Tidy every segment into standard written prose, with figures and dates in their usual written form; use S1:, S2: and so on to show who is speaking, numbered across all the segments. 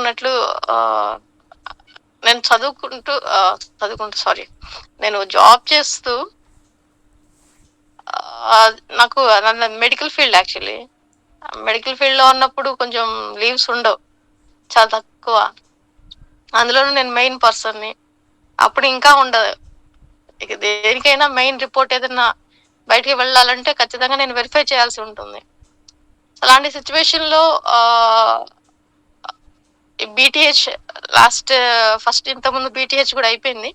S1: చెప్పినట్లు ఆహ్, నేను సారీ. నేను జాబ్ చేస్తూ నాకు మెడికల్ ఫీల్డ్ యాక్చువల్లీ. మెడికల్ ఫీల్డ్‌లో ఉన్నప్పుడు కొంచెం లీవ్స్ ఉండవు. చాలా తక్కువ. అందులోనూ నేను మెయిన్ పర్సన్‌ని. అప్పుడు ఇంకా ఉండదు. ఇక దేనికైనా మెయిన్ రిపోర్ట్ ఏదన్నా బయటికి వెళ్ళాలంటే ఖచ్చితంగా నేను వెరిఫై చేయాల్సి ఉంటుంది. అలాంటి సిట్యుయేషన్‌లో ఆహ్, ఈ బీటీహెచ్ ఫస్ట్ ఇంతకుముందు బీటీహెచ్ కూడా అయిపోయింది.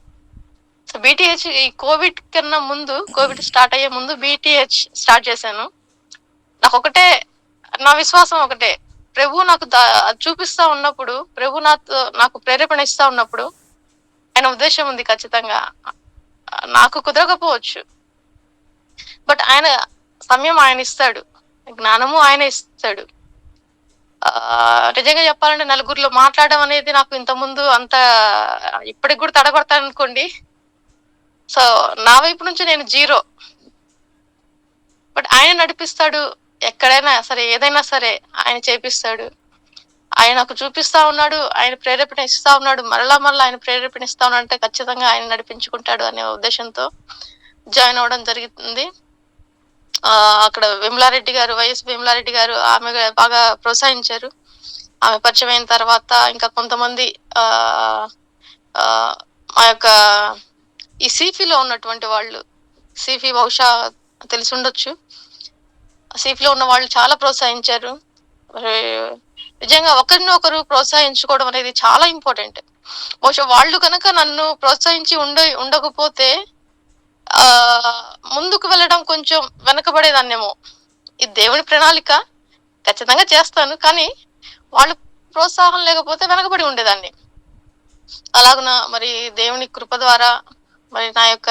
S1: సో, బీటీహెచ్ ఈ కోవిడ్ స్టార్ట్ అయ్యే ముందు బీటీహెచ్ స్టార్ట్ చేశాను. నాకొకటే నా విశ్వాసం ఒకటే. ప్రభువు నాకు అది చూపిస్తా ఉన్నప్పుడు, ప్రభువు నాకు ప్రేరేపణ ఇస్తా ఉన్నప్పుడు, ఆయన ఉద్దేశ్యం ఉంది ఖచ్చితంగా. నాకు కుదరకపోవచ్చు. బట్ ఆయన సమయం ఆయన ఇస్తాడు. జ్ఞానము ఆయనే ఇస్తాడు. నిజంగా చెప్పాలంటే నలుగురిలో మాట్లాడడం అనేది నాకు ఇంతకుముందు అంత ఇప్పటికి కూడా తడబడతాననుకోండి. సో, నా వైపు నుంచి నేను జీరో. బట్ ఆయన నడిపిస్తాడు. ఎక్కడైనా సరే, ఏదైనా సరే ఆయన చేపిస్తాడు. ఆయన నాకు చూపిస్తా ఉన్నాడు. ఆయన ప్రేరేపణ ఇస్తా ఉన్నాడు. మరలా ఆయన ప్రేరేపణ ఇస్తా ఉన్నాడంటే ఖచ్చితంగా ఆయన నడిపించుకుంటాడు అనే ఉద్దేశంతో జాయిన్ అవ్వడం జరిగింది. అక్కడ వైఎస్ విమలారెడ్డి గారు ఆమె బాగా ప్రోత్సహించారు. ఆమె పరిచయం అయిన తర్వాత ఇంకా కొంతమంది మా యొక్క ఈ సీఫీలో ఉన్నటువంటి వాళ్ళు, సీఫీ బహుశా తెలిసుండొచ్చు. సీఫీలో ఉన్న వాళ్ళు చాలా ప్రోత్సహించారు. నిజంగా ఒకరిని ఒకరు ప్రోత్సహించుకోవడం అనేది చాలా ఇంపార్టెంట్. బహుశా వాళ్ళు కనుక నన్ను ప్రోత్సహించి ఉండకపోతే ముందుకు వెళ్ళడం కొంచెం వెనకబడేదాన్నేమో. ఇది దేవుని ప్రణాళిక. ఖచ్చితంగా చేస్తాను. కానీ వాళ్ళు ప్రోత్సాహం లేకపోతే వెనకబడి ఉండేదాన్ని. అలాగున మరి దేవుని కృప ద్వారా మరి నా యొక్క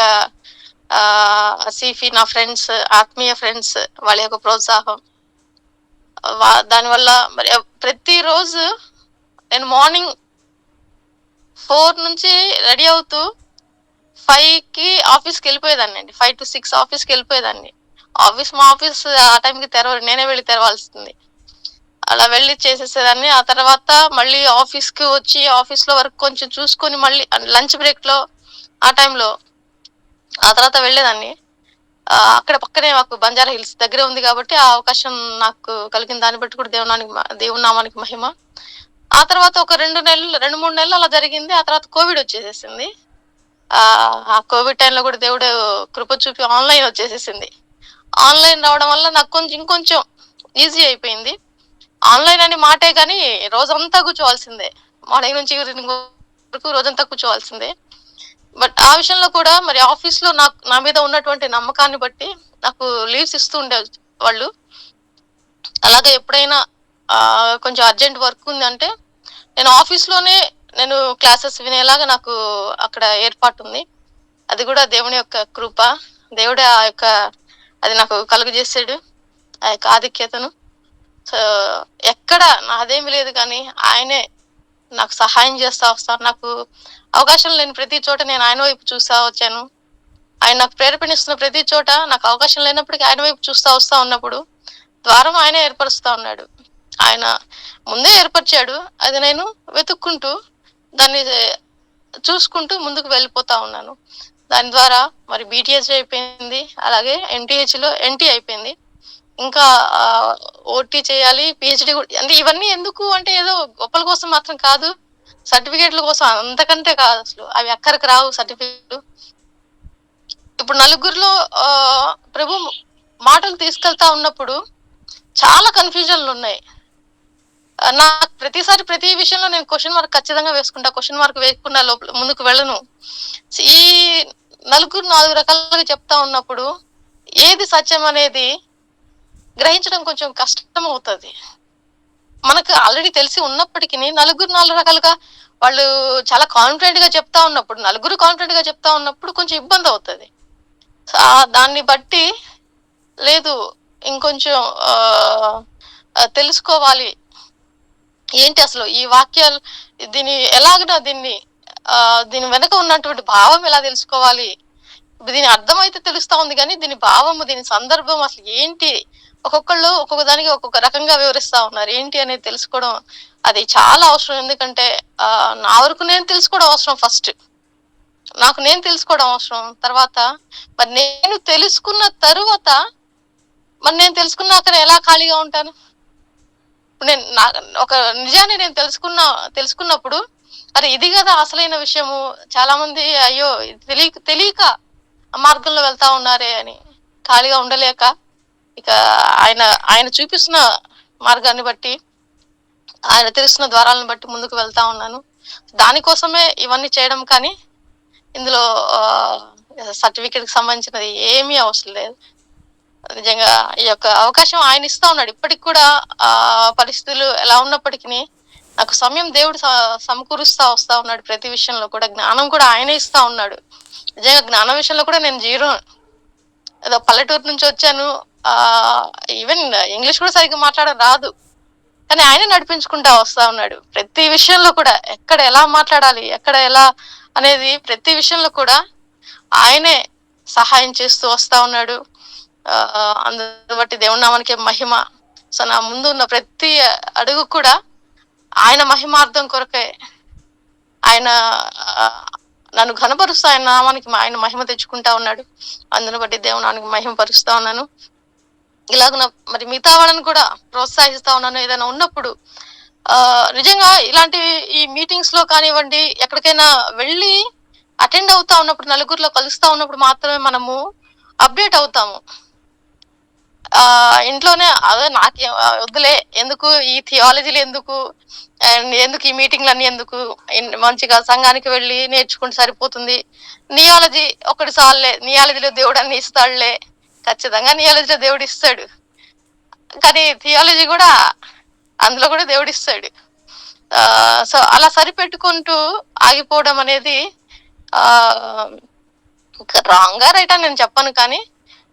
S1: సీఫీ, నా ఫ్రెండ్స్, ఆత్మీయ ఫ్రెండ్స్ వాళ్ళ యొక్క ప్రోత్సాహం దానివల్ల మరి ప్రతిరోజు నేను మార్నింగ్ 4 నుంచి రెడీ అవుతూ 5కి ఆఫీస్‌కి వెళ్ళిపోయేదాన్నండి. 5-6 ఆఫీస్‌కి వెళ్ళిపోయేదాన్ని. మా ఆఫీస్ ఆ టైంకి తెరవరు. నేనే వెళ్ళి తెరవాల్సింది. అలా వెళ్ళి చేసేసేదాన్ని. ఆ తర్వాత మళ్ళీ ఆఫీస్‌కి వచ్చి ఆఫీస్‌లో వర్క్ కొంచెం చూసుకొని మళ్ళీ లంచ్ బ్రేక్‌లో ఆ టైంలో ఆ తర్వాత వెళ్ళేదాన్ని. అక్కడ పక్కనే మాకు బంజారా హిల్స్ దగ్గరే ఉంది కాబట్టి ఆ అవకాశం నాకు కలిగిన దాన్ని బట్టి కూడా దేవుని నామానికి మహిమ. ఆ తర్వాత ఒక 2, 3 నెలలు అలా జరిగింది. ఆ తర్వాత కోవిడ్ వచ్చేసేసింది. ఆ కోవిడ్ టైంలో కూడా దేవుడు కృప చూపి ఆన్‌లైన్ వచ్చేసేసింది. ఆన్‌లైన్ రావడం వల్ల నాకు ఇంకొంచెం ఈజీ అయిపోయింది. ఆన్‌లైన్ అని మాటే గాని రోజంతా కూర్చోవాల్సిందే. మార్నింగ్ నుంచి ఈవినింగ్ వరకు రోజంతా కూర్చోవాల్సిందే. బట్ ఆ విషయంలో కూడా మరి ఆఫీస్‌లో నా మీద ఉన్నటువంటి నమ్మకాన్ని బట్టి నాకు లీవ్స్ ఇస్తూ వాళ్ళు. అలాగే ఎప్పుడైనా కొంచెం అర్జెంట్ వర్క్ ఉందంటే నేను ఆఫీస్‌లోనే క్లాసెస్ వినేలాగా నాకు అక్కడ ఏర్పాటుంది. అది కూడా దేవుని యొక్క కృప. దేవుడే అది నాకు కలుగజేసాడు. ఆ యొక్క ఆధిక్యతను. సో, ఎక్కడ నాదేమి లేదు కానీ ఆయనే నాకు సహాయం చేస్తా వస్తారు. నాకు అవకాశం లేని ప్రతి చోట నేను ఆయన వైపు చూస్తా వచ్చాను. ఆయన నాకు ప్రేరేపణిస్తున్న ప్రతి చోట నాకు అవకాశం లేనప్పటికీ ఆయన వైపు చూస్తా వస్తా ఉన్నప్పుడు ద్వారం ఆయనే ఏర్పరుస్తా ఉన్నాడు. ఆయన ముందే ఏర్పరిచాడు. అది నేను వెతుక్కుంటూ దాన్ని చూసుకుంటూ ముందుకు వెళ్ళిపోతా ఉన్నాను. దాని ద్వారా మరి బీటీహెచ్ అయిపోయింది. అలాగే ఎన్టీ అయిపోయింది. ఇంకా ఓటీ చేయాలి. పీహెచ్‌డీ అంటే ఇవన్నీ ఎందుకు అంటే ఏదో గొప్పల కోసం మాత్రం కాదు. సర్టిఫికేట్‌ల కోసం అంతకంటే కాదసలు. అవి అక్కరకు రావు సర్టిఫికేట్‌లు. ఇప్పుడు నలుగురిలో ప్రభు మాటలు తీసుకెళ్తా ఉన్నప్పుడు చాలా కన్‌ఫ్యూజన్‌లున్నాయి. నాకు ప్రతిసారి ప్రతి విషయంలో నేను క్వెషన్ మార్క్ ఖచ్చితంగా వేసుకుంటా. క్వెషన్ మార్క్ వేయకుండా ముందుకు వెళ్ళను. ఈ 4 రకాలుగా చెప్తా ఉన్నప్పుడు ఏది సత్యం అనేది గ్రహించడం కొంచెం కష్టమవుతది. మనకు ఆల్రెడీ తెలిసి ఉన్నప్పటికిని 4 రకాలుగా వాళ్ళు చాలా కాన్ఫిడెంట్‌గా చెప్తా ఉన్నప్పుడు, నలుగురు కాన్ఫిడెంట్‌గా చెప్తా ఉన్నప్పుడు కొంచెం ఇబ్బందవుతది. దాన్ని బట్టి లేదు ఇంకొంచెం తెలుసుకోవాలి. ఏంటి అసలు ఈ వాక్యాలు దీని వెనక ఉన్నటువంటి భావం ఎలా తెలుసుకోవాలి? దీని అర్థమైతే తెలుస్తా ఉంది గానీ, దీని భావము, దీని సందర్భం అసలు ఏంటి? ఒక్కొక్క దానికి ఒక్కొక్క రకంగా వివరిస్తా ఉన్నారు. ఏంటి అనేది తెలుసుకోవడం అది చాలా అవసరం. ఎందుకంటే నా వరకు నేను తెలుసుకోవడం అవసరం ఫస్ట్. నాకు నేను తెలుసుకోవడం అవసరం. తర్వాత మరి నేను తెలుసుకున్న తరువాత మరి నేను తెలుసుకున్నాక నేను ఎలా ఖాళీగా ఉంటాను? ఇప్పుడు నేను ఒక నిజాన్ని నేను తెలుసుకున్నప్పుడు అరే ఇది కదా అసలైన విషయము. చాలా మంది అయ్యో ఇది తెలియక ఆ మార్గంలో వెళ్తా ఉన్నారే అని ఖాళీగా ఉండలేక ఇక ఆయన ఆయన చూపిస్తున్న మార్గాన్ని బట్టి, ఆయన తెలుస్తున్న ద్వారాలను బట్టి ముందుకు వెళ్తా ఉన్నాను. దానికోసమే ఇవన్నీ చేయడం. కానీ ఇందులో సర్టిఫికేట్ కి సంబంధించినది ఏమీ అవసరం లేదు. నిజంగా ఈ యొక్క అవకాశం ఆయన ఇస్తా ఉన్నాడు. ఇప్పటికి కూడా పరిస్థితులు ఎలా ఉన్నప్పటికీ నాకు సమయం దేవుడు సమకూరుస్తా వస్తా ఉన్నాడు. ప్రతి విషయంలో కూడా జ్ఞానం కూడా ఆయనే ఇస్తా ఉన్నాడు. నిజంగా జ్ఞానం విషయంలో కూడా నేను జీరో. ఏదో పల్లెటూరు నుంచి వచ్చాను. ఈవెన్ ఇంగ్లీష్ కూడా సరిగ్గా మాట్లాడడం రాదు. కానీ ఆయన నడిపించుకుంటా వస్తా ఉన్నాడు. ప్రతి విషయంలో కూడా ఎక్కడ ఎలా మాట్లాడాలి, ఎక్కడ ఎలా అనేది ప్రతి విషయంలో కూడా ఆయనే సహాయం చేస్తూ వస్తా ఉన్నాడు. అందుని బట్టి దేవుని నామానికి మహిమ. సో నా ముందు ఉన్న ప్రతి అడుగు కూడా ఆయన మహిమార్థం కొరకే. ఆయన నన్ను ఘనపరుస్తా, ఆయన నామానికి ఆయన మహిమ తెచ్చుకుంటా ఉన్నాడు. అందుని బట్టి దేవునానికి మహిమ పరుస్తా ఉన్నాను. ఇలాగ మరి మిగతా వాళ్ళని కూడా ప్రోత్సహిస్తా ఉన్నాను. ఏదైనా ఉన్నప్పుడు నిజంగా ఇలాంటి ఈ మీటింగ్స్ లో కానివ్వండి, ఎక్కడికైనా వెళ్ళి అటెండ్ అవుతా ఉన్నప్పుడు, నలుగురిలో కలుస్తా ఉన్నప్పుడు మాత్రమే మనము అప్డేట్ అవుతాము. ఇంట్లోనే అదే నాకే వద్దులే, ఎందుకు ఈ థియాలజీలు, ఎందుకు ఈ మీటింగ్లు అన్ని ఎందుకు, మంచిగా సంఘానికి వెళ్ళి నేర్చుకుంటే సరిపోతుంది. నియాలజీ ఒకటి సార్లే, నియాలజీలో దేవుడు అన్ని ఇస్తాడులే. ఖచ్చితంగా నియాలజీలో దేవుడు ఇస్తాడు. కానీ థియాలజీ కూడా, అందులో కూడా దేవుడు ఇస్తాడు. సో అలా సరిపెట్టుకుంటూ ఆగిపోవడం అనేది రాంగ్ గా రైట్ అని నేను చెప్పను. కానీ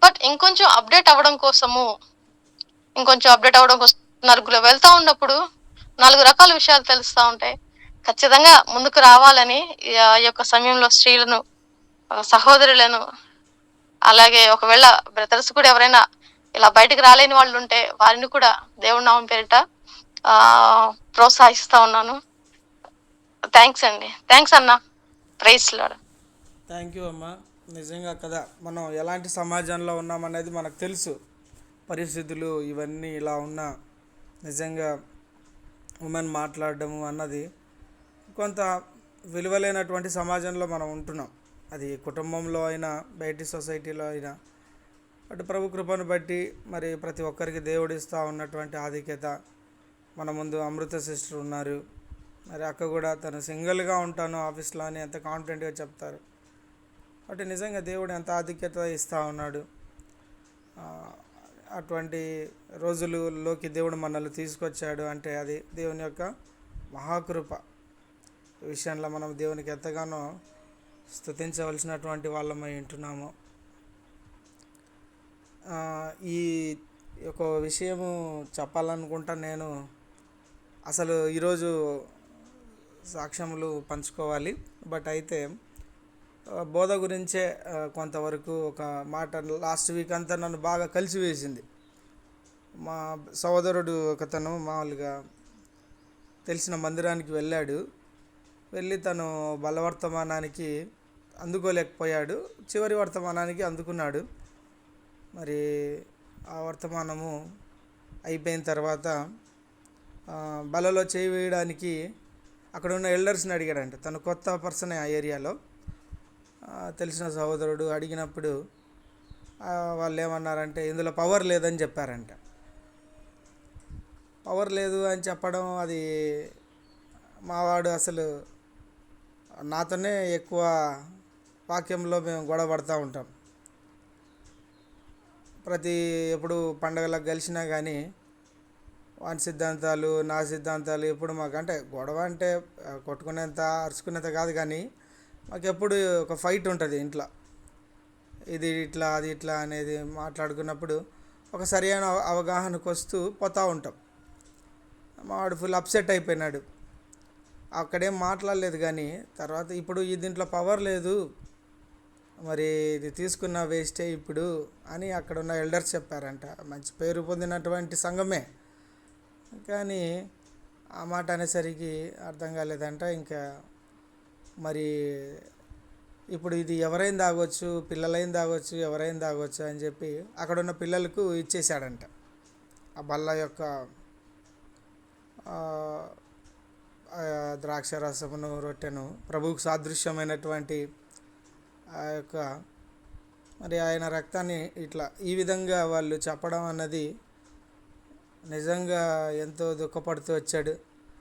S1: బట్ ఇంకొంచెం అప్డేట్ అవ్వడం కోసం నలుగురు వెళ్తా ఉన్నప్పుడు 4 రకాల విషయాలు తెలుస్తా ఉంటాయి. ఖచ్చితంగా ముందుకు రావాలని ఈ యొక్క సమయంలో స్త్రీలను, సహోదరులను, అలాగే ఒకవేళ బ్రదర్స్ కూడా ఎవరైనా ఇలా బయటకు రాలేని వాళ్ళు ఉంటే వారిని కూడా దేవుడి నామం పేరిట ప్రోత్సహిస్తా ఉన్నాను. థ్యాంక్స్ అండి. థ్యాంక్స్ అన్న. Praise lord.
S2: థ్యాంక్ యూ అమ్మా. నిజంగా కదా, మనం ఎలాంటి సమాజంలో ఉన్నామనేది మనకు తెలుసు. పరిస్థితులు ఇవన్నీ ఇలా ఉన్నా నిజంగా ఉమెన్ మాట్లాడడము అన్నది కొంత విలువలేనటువంటి సమాజంలో మనం ఉంటున్నాం. అది కుటుంబంలో అయినా, బయటి సొసైటీలో అయినా. అటు ప్రభు కృపను బట్టి మరి ప్రతి ఒక్కరికి దేవుడిస్తూ ఉన్నటువంటి ఆధిక్యత. మన ముందు అమృత సిస్టర్ ఉన్నారు. మరి అక్క కూడా తను సింగిల్గా ఉంటాను ఆఫీస్లో అని ఎంత కాన్ఫిడెంట్గా చెప్తారు. అంటే నిజంగా దేవుడు ఎంత ఆధిక్యత ఇస్తూ ఉన్నాడు. అటువంటి రోజులలోకి దేవుడు మనల్ని తీసుకొచ్చాడు అంటే అది దేవుని యొక్క మహాకృప. ఈ విషయంలో మనం దేవునికి ఎంతగానో స్తుతించవలసినటువంటి వాళ్ళమై ఉంటున్నాము. ఈ ఒక విషయము చెప్పాలనుకుంటా. నేను అసలు ఈరోజు సాక్ష్యములు పంచుకోవాలి. బట్ అయితే బోధ గురించే కొంతవరకు ఒక మాట. లాస్ట్ వీక్ అంతా నన్ను బాగా కలిసివేసింది. మా సోదరుడు ఒకతను మామూలుగా తెలిసిన మందిరానికి వెళ్ళి తను బలవర్తమానానికి అందుకోలేకపోయాడు. చివరి వర్తమానానికి అందుకున్నాడు. మరి ఆ వర్తమానము అయిపోయిన తర్వాత బలలో చేయి వేయడానికి అక్కడ ఉన్న ఎల్డర్స్ని అడిగాడంట. తను కొత్త పర్సనే ఆ ఏరియాలో. తెలిసిన సహోదరుడు అడిగినప్పుడు వాళ్ళు ఏమన్నారంటే ఇందులో పవర్ లేదని చెప్పారంట. పవర్ లేదు అని చెప్పడం, అది మావాడు అసలు నాతోనే ఎక్కువ వాక్యంలో మేము గొడవ పడుతూ ఉంటాం. ఎప్పుడు పండగలకు కలిసినా కానీ వాని సిద్ధాంతాలు, నా సిద్ధాంతాలు ఎప్పుడు మాకంటే గొడవ అంటే కొట్టుకునేంత, అరుచుకునేంత కాదు. కానీ మాకు ఎప్పుడు ఒక ఫైట్ ఉంటుంది ఇంట్లో. ఇది ఇట్లా, అది ఇట్లా అనేది మాట్లాడుకున్నప్పుడు ఒక సరైన అవగాహనకు వస్తూ పోతూ ఉంటాం. వాడు ఫుల్ అప్సెట్ అయిపోయినాడు. అక్కడేం మాట్లాడలేదు. కానీ తర్వాత ఇప్పుడు ఈ దీంట్లో పవర్ లేదు, మరి ఇది తీసుకున్న వేస్టే ఇప్పుడు అని అక్కడ ఉన్న ఎల్డర్స్ చెప్పారంట. మంచి పేరు పొందినటువంటి సంఘమే. కానీ ఆ మాట అనేసరికి అర్థం కాలేదంట. ఇంకా మరి ఇప్పుడు ఇది ఎవరైనా తాగొచ్చు, పిల్లలైనా తాగొచ్చు, ఎవరైనా తాగొచ్చు అని చెప్పి అక్కడున్న పిల్లలకు ఇచ్చేశాడంట ఆ బల్ల యొక్క ఆ, ఆ ద్రాక్ష రసమును రొట్టెను, ప్రభువుకు సాదృశ్యమైనటువంటి ఆ యొక్క మరి ఆయన రక్తాన్ని ఇట్లా ఈ విధంగా వాళ్ళు చెప్పడం అన్నది నిజంగా ఎంతో దుఃఖపడుతూ వచ్చాడు.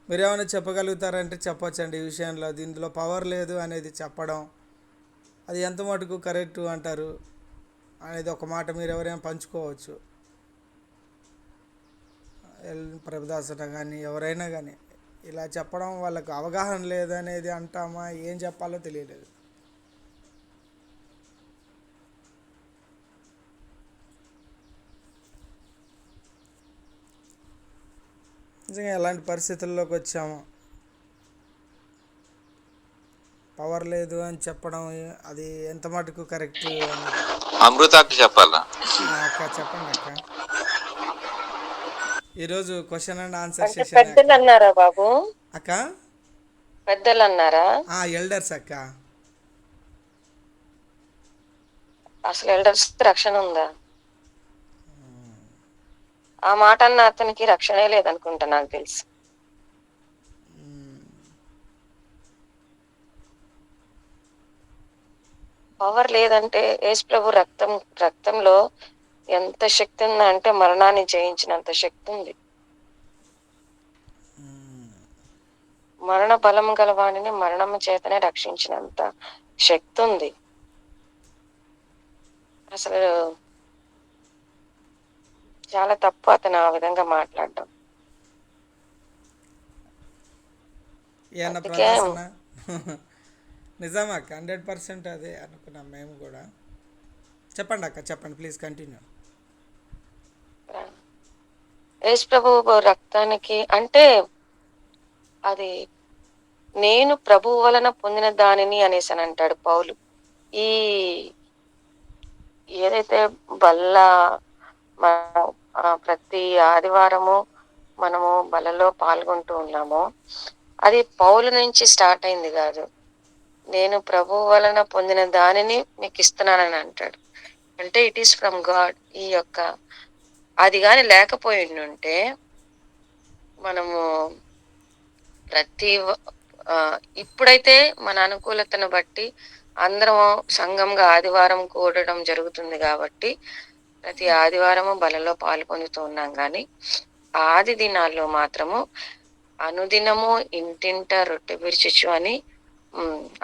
S2: మీరేమైనా చెప్పగలుగుతారంటే చెప్పొచ్చండి ఈ విషయంలో. దీంట్లో పవర్ లేదు అనేది చెప్పడం అది ఎంత మటుకు కరెక్టు అంటారు అనేది ఒక మాట మీరు ఎవరైనా పంచుకోవచ్చు. ప్రభుదాసన కానీ ఎవరైనా కానీ ఇలా చెప్పడం వాళ్ళకు అవగాహన లేదనేది అంటామా, ఏం చెప్పాలో తెలియలేదు. నిజంగా ఎలాంటి పరిస్థితుల్లోకి వచ్చాము. పవర్ లేదు అని చెప్పడం అది ఎంత మటుకు కరెక్ట్ అనేది.
S3: అమృతాకి చెప్పాలా?
S2: అక్క చెప్పండి అక్క. ఈరోజు క్వశ్చన్ అండ్ ఆన్సర్
S4: అంటే
S2: సెషన్
S4: పెద్దలు అన్నారా బాబు?
S2: అక్క.
S4: పెద్దలు అన్నారా?
S2: ఎల్డర్స్ అక్క.
S4: అసలు ఎల్డర్స్ రక్షణ ఉందా? ఆ మాట అన్న అతనికి రక్షణే లేదనుకుంటా నాకు తెలుసు. పవర్ లేదంటే యేసు ప్రభు రక్తంలో ఎంత శక్తి ఉందంటే మరణాన్ని జయించినంత శక్తి ఉంది. మరణ బలం గల వాణిని మరణము చేతనే రక్షించినంత శక్తి ఉంది. అసలు చాలా తప్పు అతను ఆ విధంగా మాట్లాడడం.
S2: ఏమన్నా
S4: అందుకే
S2: ప్రదర్శన నిజమా అక్క? 100% అదే అనుకున్నాం మేము కూడా. చెప్పండి అక్క, చెప్పండి ప్లీజ్ కంటిన్యూ.
S4: యేసు ప్రభు రక్తానికి అంటే అది నేను ప్రభువు వలన పొందిన దానిని అనేసి అని అంటాడు పౌలు. ఈ ఏదైతే బల్ల ప్రతి ఆదివారము మనము బలలో పాల్గొంటూ ఉన్నామో అది పౌలు నుంచి స్టార్ట్ అయింది కాదు. నేను ప్రభువు వలన పొందిన దానిని మీకు ఇస్తున్నానని అంటాడు. అంటే ఇట్ ఈస్ ఫ్రమ్ గాడ్. ఈ యొక్క అది కానీ లేకపోయి ఉంటే మనము ఇప్పుడైతే మన అనుకూలతను బట్టి అందరం సంఘంగా ఆదివారం కూడడం జరుగుతుంది కాబట్టి ప్రతి ఆదివారము బలలో పాల్పొందుతూ ఉన్నాం. కానీ ఆది దినాల్లో మాత్రము అనుదినము ఇంటింట రొట్టె విరుచుచు అని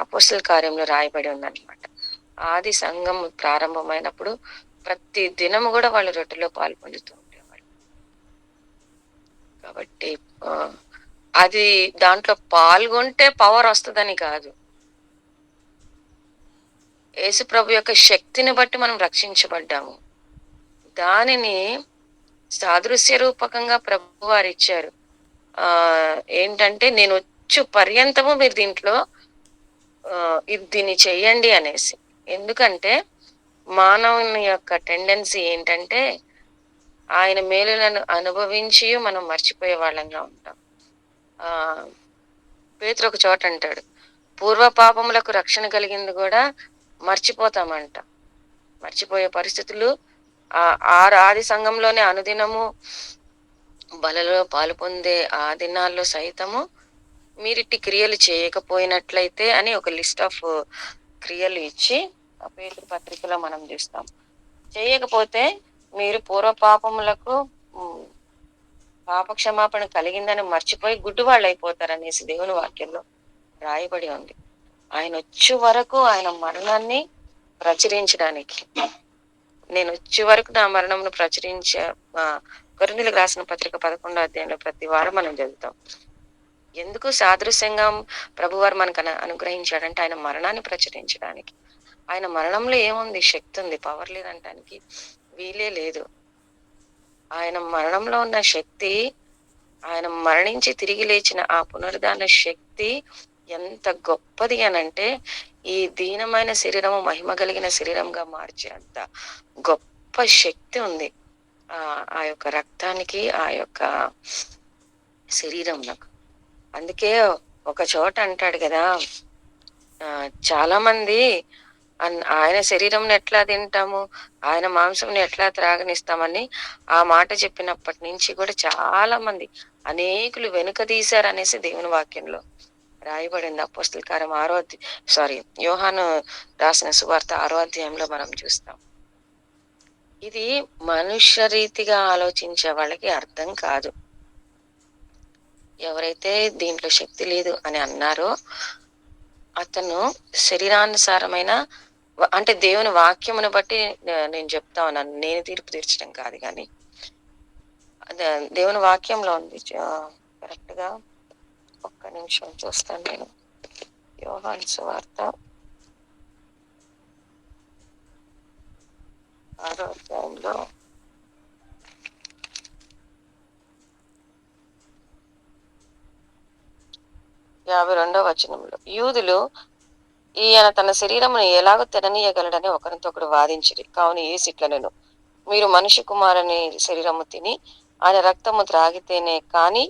S4: అపోస్తల కార్యంలో రాయబడి ఉందన్నమాట. ఆది సంఘం ప్రారంభమైనప్పుడు ప్రతి దినము కూడా వాళ్ళు రొట్టెలో పాల్పొందుతూ ఉండేవాళ్ళు. కాబట్టి అది దాంట్లో పాల్గొంటే పవర్ వస్తుందని కాదు, యేసు ప్రభు యొక్క శక్తిని బట్టి మనం రక్షించబడ్డాము. దానిని సాదృశ్య రూపకంగా ప్రభు వారు ఇచ్చారు. ఏంటంటే నేను వచ్చు పర్యంతము మీరు దీంట్లో దీన్ని చెయ్యండి అనేసి. ఎందుకంటే మానవుని యొక్క టెండెన్సీ ఏంటంటే ఆయన మేలులను అనుభవించి మనం మర్చిపోయే వాళ్ళంగా ఉంటాం. పేతురు ఒక చోట అంటాడు, పూర్వ పాపములకు రక్షణ కలిగింది కూడా మర్చిపోతామంట. మర్చిపోయే పరిస్థితులు ఆది సంఘంలోనే అనుదినము బలలో పాలు పొందే ఆ దినాల్లో సైతము మీరిట్టి క్రియలు చేయకపోయినట్లయితే అని ఒక లిస్ట్ ఆఫ్ క్రియలు ఇచ్చి ఆ పేతురు పత్రికలో మనం చూస్తాం. చేయకపోతే మీరు పూర్వ పాపములకు పాప క్షమాపణ కలిగిందని మర్చిపోయి గుడ్డివాళ్ళు అయిపోతారనేసి దేవుని వాక్యంలో రాయబడి ఉంది. ఆయన వచ్చే వరకు ఆయన మరణాన్ని ప్రచురించడానికి, నేను వచ్చే వరకు నా మరణంను కొరింథీయులకు రాసిన పత్రిక 11వ అధ్యాయంలో ప్రతి వారం మనం చదువుతాం. ఎందుకు సాదృశ్యంగా ప్రభువారు మనకు అనుగ్రహించాడంటే ఆయన మరణాన్ని ప్రచురించడానికి. ఆయన మరణంలో ఏముంది? శక్తి ఉంది. పవర్ లేదంటానికి వీలే లేదు. ఆయన మరణంలో ఉన్న శక్తి, ఆయన మరణించి తిరిగి లేచిన ఆ పునరుద్ధాన శక్తి ఎంత గొప్పది అనంటే ఈ దీనమైన శరీరము మహిమ కలిగిన శరీరంగా మార్చేంత గొప్ప శక్తి ఉంది ఆ యొక్క రక్తానికి, ఆ యొక్క శరీరంలో. అందుకే ఒక చోట అంటాడు కదా, చాలా మంది ఆయన శరీరంని ఎట్లా తింటాము, ఆయన మాంసంని ఎట్లా త్రాగనిస్తామని ఆ మాట చెప్పినప్పటి నుంచి కూడా చాలా మంది అనేకులు వెనుక తీశారనేసి దేవుని వాక్యంలో రాయబడింది. అపోస్తల కార్యం యోహాను రాసిన సువార్త 6వ అధ్యాయంలో మనం చూస్తాం. ఇది మనుష్య రీతిగా ఆలోచించే వాళ్ళకి అర్థం కాదు. ఎవరైతే దీంట్లో శక్తి లేదు అని అన్నారో అతను శరీరానుసారమైన అంటే దేవుని వాక్యమును బట్టి నేను చెప్తా ఉన్నాను, నేను తీర్పు తీర్చడం కాదు. కానీ దేవుని వాక్యంలో ఉంది కరెక్ట్ గా. ఒక్క నిమిషం చూస్తాను నేను. యోహాను సువార్త 6వ అధ్యాయంలో 52వ వచనంలో, యూదులు ఈయన తన శరీరమును ఎలాగో తిననీయగలడని ఒకరితొకడు వాదించిరి. కావున యేసు ఇట్లనెను, మీరు మనిషి కుమారుని శరీరము తిని ఆయన రక్తము త్రాగితేనే కాని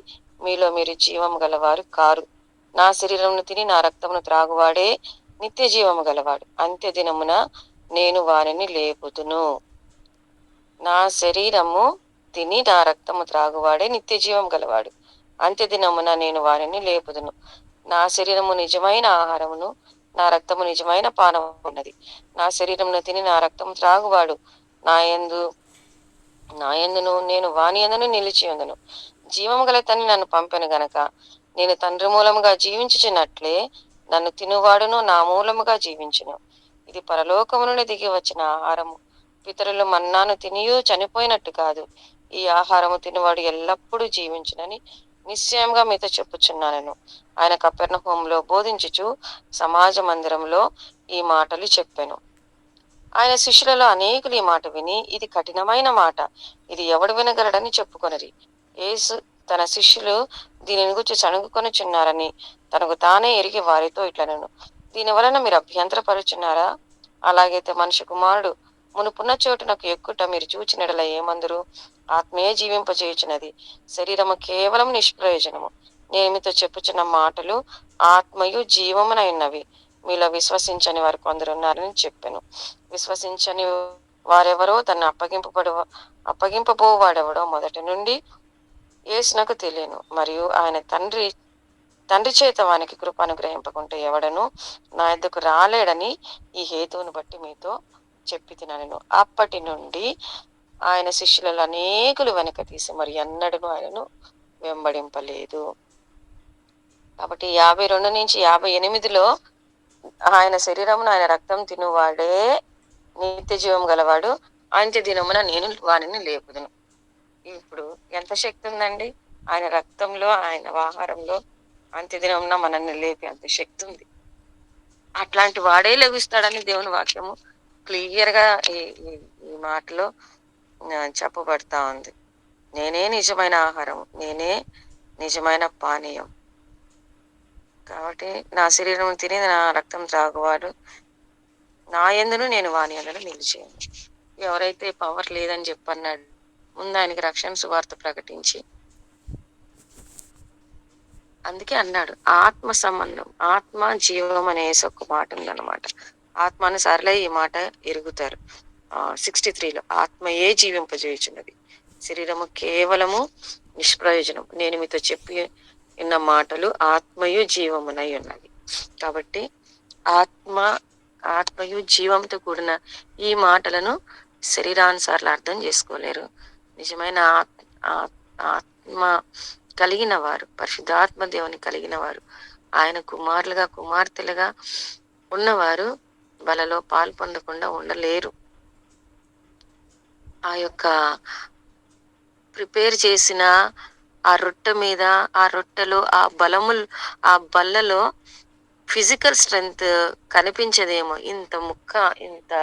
S4: మీలో మీరు జీవము గలవారు కారు. నా శరీరమును తిని నా రక్తమును త్రాగువాడే నిత్య జీవము గలవాడు. అంత్య దినమున నేను వారిని లేపుదును. నా శరీరము తిని నా రక్తము త్రాగువాడే నిత్య జీవం గలవాడు. అంత్య దినమున నేను వారిని లేపుదును. నా శరీరము నిజమైన ఆహారమును, నా రక్తము నిజమైన పానము ఉన్నది. నా శరీరమును తిని నా రక్తము త్రాగువాడు నా యందును నేను వాని యందును నిలిచి ఉందును. జీవము గల తండ్రి నన్ను పంపెను గనక నేను తండ్రి మూలముగా జీవించుచున్నట్లే నన్ను తినువాడును నా మూలముగా జీవించును. ఇది పరలోకము నుండి దిగి వచ్చిన ఆహారము. పితరులు మన్నాను తినియూ చనిపోయినట్టు కాదు. ఈ ఆహారము తినువాడు ఎల్లప్పుడూ జీవించునని నిశ్చయంగా మీతో చెప్పుచున్నాను. ఆయన కపెర్నహూములో బోధించుచు సమాజ మందిరంలో ఈ మాటలు చెప్పెను. ఆయన శిష్యులలో అనేకులు ఈ మాట విని, ఇది కఠినమైన మాట, ఇది ఎవడు వినగలడని చెప్పుకొనిరి. యేసు తన శిష్యులు దీనిని గురించి సణుగుకొనుచున్నారని తనకు తానే ఎరిగి వారితో ఇట్లనెను, దీని వలన మీరు అభ్యంతరపరుచున్నారా? అలాగైతే మనిషి కుమారుడు మునుపున్న చోటునకు ఎక్కుట మీరు చూచినడల ఏమందురు? ఆత్మీయ జీవింపజేయుచున్నది, శరీరము కేవలం నిష్ప్రయోజనము. నేను మీతో చెప్పుచున్న మాటలు ఆత్మయు జీవమునైనవి. మీలో విశ్వసించని వారు కొందరు ఉన్నారని చెప్పాను. విశ్వసించని వారెవరో తను అప్పగింపబోవాడెవడో మొదటి నుండి యేసునకు తెలియను. మరియు ఆయన తండ్రి చేత వానికి కృప అనుగ్రహింపకుంటే ఎవడను నా యొద్దకు రాలేడని ఈ హేతువును బట్టి మీతో చెప్పి తినను. అప్పటి నుండి ఆయన శిష్యులలో అనేకులు వెనక తీసి మరి ఎన్నడను ఆయనను వెంబడింపలేదు. కాబట్టి 52 నుంచి 58లో ఆయన శరీరమును ఆయన రక్తం తినువాడే నిత్య జీవం గలవాడు, అంత్య దినమున నేను వానిని లేపుదును. ఇప్పుడు ఎంత శక్తి ఉందండి ఆయన రక్తంలో, ఆయన ఆహారంలో. అంత్య దినమున మనల్ని లేపి అంత శక్తి ఉంది. అట్లాంటి వాడే లభిస్తాడని దేవుని వాక్యము క్లియర్ గా ఈ మాటలో చెప్పబడతా ఉంది. నేనే నిజమైన ఆహారం, నేనే నిజమైన పానీయం. కాబట్టి నా శరీరం తిని నా రక్తం త్రాగువాడు నా యందును నేను వాని యందును నిలిచేయను. ఎవరైతే పవర్ లేదని చెప్పన్నాడు, ముందు ఆయనకి రక్షణ సువార్త ప్రకటించి, అందుకే అన్నాడు ఆత్మ సంబంధం, ఆత్మ జీవం అనేసి ఒక మాట ఉందన్నమాట. ఆత్మానుసారులే ఈ మాట ఎరుగుతారు. 63లో ఆత్మయే జీవింపజేయుచున్నది, శరీరము కేవలము నిష్ప్రయోజనం. నేను మీతో చెప్పి ఉన్న మాటలు ఆత్మయు జీవమునై ఉన్నది. కాబట్టి ఆత్మయు జీవంతో కూడిన ఈ మాటలను శరీరానుసార్లు అర్థం చేసుకోలేరు. నిజమైన ఆత్మ కలిగిన వారు, పరిశుద్ధాత్మ దేవుని కలిగిన వారు, ఆయన కుమారులుగా కుమార్తెలుగా ఉన్నవారు బలలో పాలు పొందకుండా ఉండలేరు. ఆ యొక్క ప్రిపేర్ చేసిన ఆ రొట్టె మీద, ఆ రొట్టెలో, ఆ బలములు, ఆ బల్లలో ఫిజికల్ స్ట్రెంగ్త్ కనిపించదేమో. ఇంత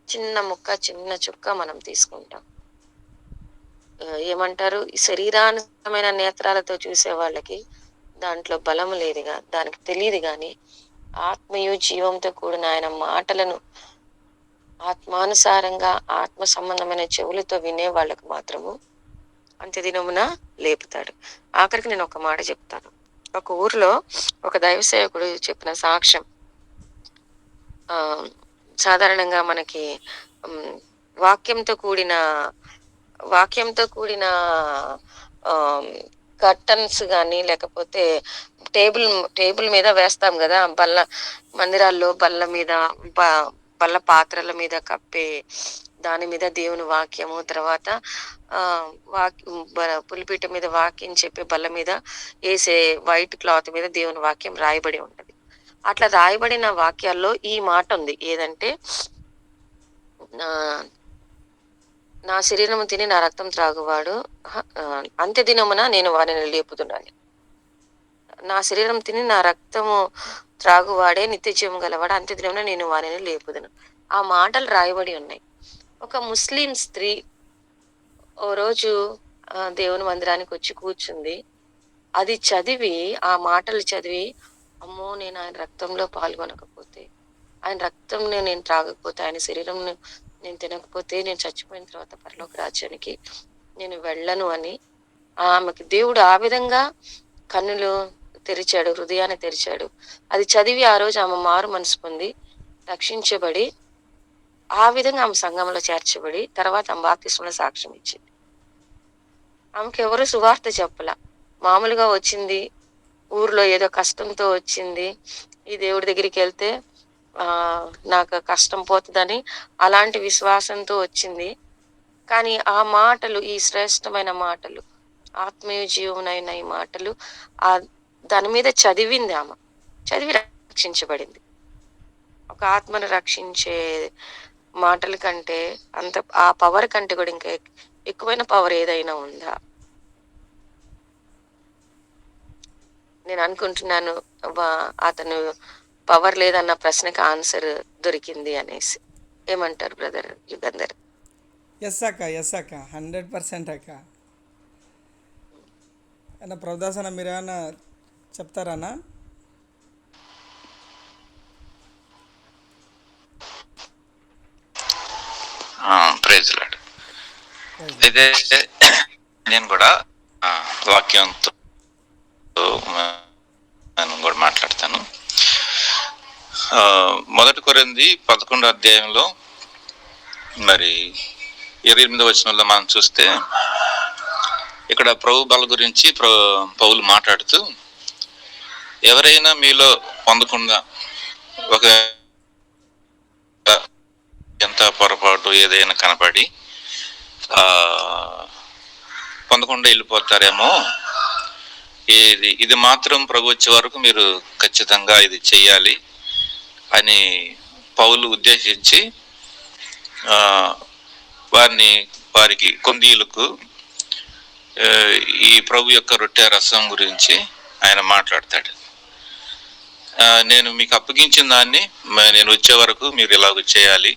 S4: చిన్న చుక్క మనం తీసుకుంటాం. ఏమంటారు, శరీరానుసరమైన నేత్రాలతో చూసే వాళ్ళకి దాంట్లో బలం లేదుగా, దానికి తెలియదు. కానీ ఆత్మయు జీవంతో కూడిన ఆయన మాటలను ఆత్మానుసారంగా ఆత్మ సంబంధమైన చెవులతో వినే వాళ్ళకు మాత్రము అంత్యదినమున లేపుతాడు. ఆఖరికి నేను ఒక మాట చెప్తాను. ఒక ఊర్లో ఒక దైవ సేవకుడు చెప్పిన సాక్ష్యం. ఆ సాధారణంగా మనకి ఉమ్, వాక్యంతో కూడిన వాక్యంతో కూడిన కర్టన్స్ కానీ, లేకపోతే టేబుల్ టేబుల్ మీద వేస్తాం కదా, మందిరాల్లో బల్ల మీద, బల్ల పాత్రల మీద కప్పే దాని మీద దేవుని వాక్యము, తర్వాత ఆ పులిపీట మీద వాక్యం చెప్పే బల్ల మీద వేసే వైట్ క్లాత్ మీద దేవుని వాక్యం రాయబడి ఉంటది. అట్లా రాయబడిన వాక్యాల్లో ఈ మాట ఉంది, ఏదంటే నా నా శరీరము తిని నా రక్తం త్రాగువాడు అంత్య దినమున నేను వారిని లేపుతున్నాను. నా శరీరం తిని నా రక్తము త్రాగువాడే నిత్య జీవం గలవాడు, అంత్య దినమున నేను వారిని లేపుదును. ఆ మాటలు రాయబడి ఉన్నాయి. ఒక ముస్లిం స్త్రీ ఓ రోజు దేవుని మందిరానికి వచ్చి కూర్చుంది. అది చదివి, ఆ మాటలు చదివి, అమ్మో నేను ఆయన రక్తంలో పాల్గొనకపోతే, ఆయన రక్తం నేను త్రాగకపోతే, ఆయన శరీరం నేను తినకపోతే నేను చచ్చిపోయిన తర్వాత పరలోక రాజ్యానికి నేను వెళ్ళను అని ఆమెకి దేవుడు ఆ విధంగా కన్నులు తెరిచాడు, హృదయాన్ని తెరిచాడు. అది చదివి ఆ రోజు ఆమె మారు మనసు పొంది రక్షించబడి, ఆ విధంగా ఆమె సంఘంలో చేర్చబడి, తర్వాత ఆమె బాప్తిస్మలో సాక్ష్యం ఇచ్చింది. ఆమెకి ఎవరు సువార్త చెప్పలా, మామూలుగా వచ్చింది, ఊర్లో ఏదో కష్టంతో వచ్చింది, ఈ దేవుడి దగ్గరికి వెళ్తే నాకు కష్టం పోతుందని అలాంటి విశ్వాసంతో వచ్చింది. కానీ ఆ మాటలు, ఈ శ్రేష్టమైన మాటలు, ఆత్మీయ జీవనైన ఈ మాటలు దాని మీద చదివింది. ఆమె చదివి రక్షించబడింది. ఒక ఆత్మను రక్షించే మాటల కంటే, అంత ఆ పవర్ కంటే కూడా ఇంకా ఎక్కువైన పవర్ ఏదైనా ఉందా? నేను అనుకుంటున్నాను అతను పవర్ లేదన్న ప్రశ్నకి ఆన్సర్ దొరికింది అనేసి. ఏమంటారు బ్రదర్ యుగంధర్?
S2: ఎస్ అక్క, 100% అక్క. అన్న ప్రభుదాస్ అన్న, మీరు ఏమన్నా చెప్తారన్నా?
S3: Praise lord. అయితే నేను కూడా వాక్యంతో నేను కూడా మాట్లాడతాను. 1 కొరింథీ 11వ అధ్యాయంలో మరి 28వ వచనంలో మనం చూస్తే, ఇక్కడ ప్రభు బల గురించి పౌలు మాట్లాడుతూ, ఎవరైనా మీలో పొందకుండా ఒక ఎంత పొరపాటు ఏదైనా కనపడి పొందకుండా వెళ్ళిపోతారేమో, ఇది మాత్రం ప్రభు వచ్చే వరకు మీరు ఖచ్చితంగా ఇది చెయ్యాలి అని పౌలు ఉద్దేశించి వారికి కొందీలకు ఈ ప్రభు యొక్క రొట్టె రసం గురించి ఆయన మాట్లాడతాడు. నేను మీకు అప్పగించిన దాన్ని నేను వచ్చే వరకు మీరు ఇలాగ చేయాలి,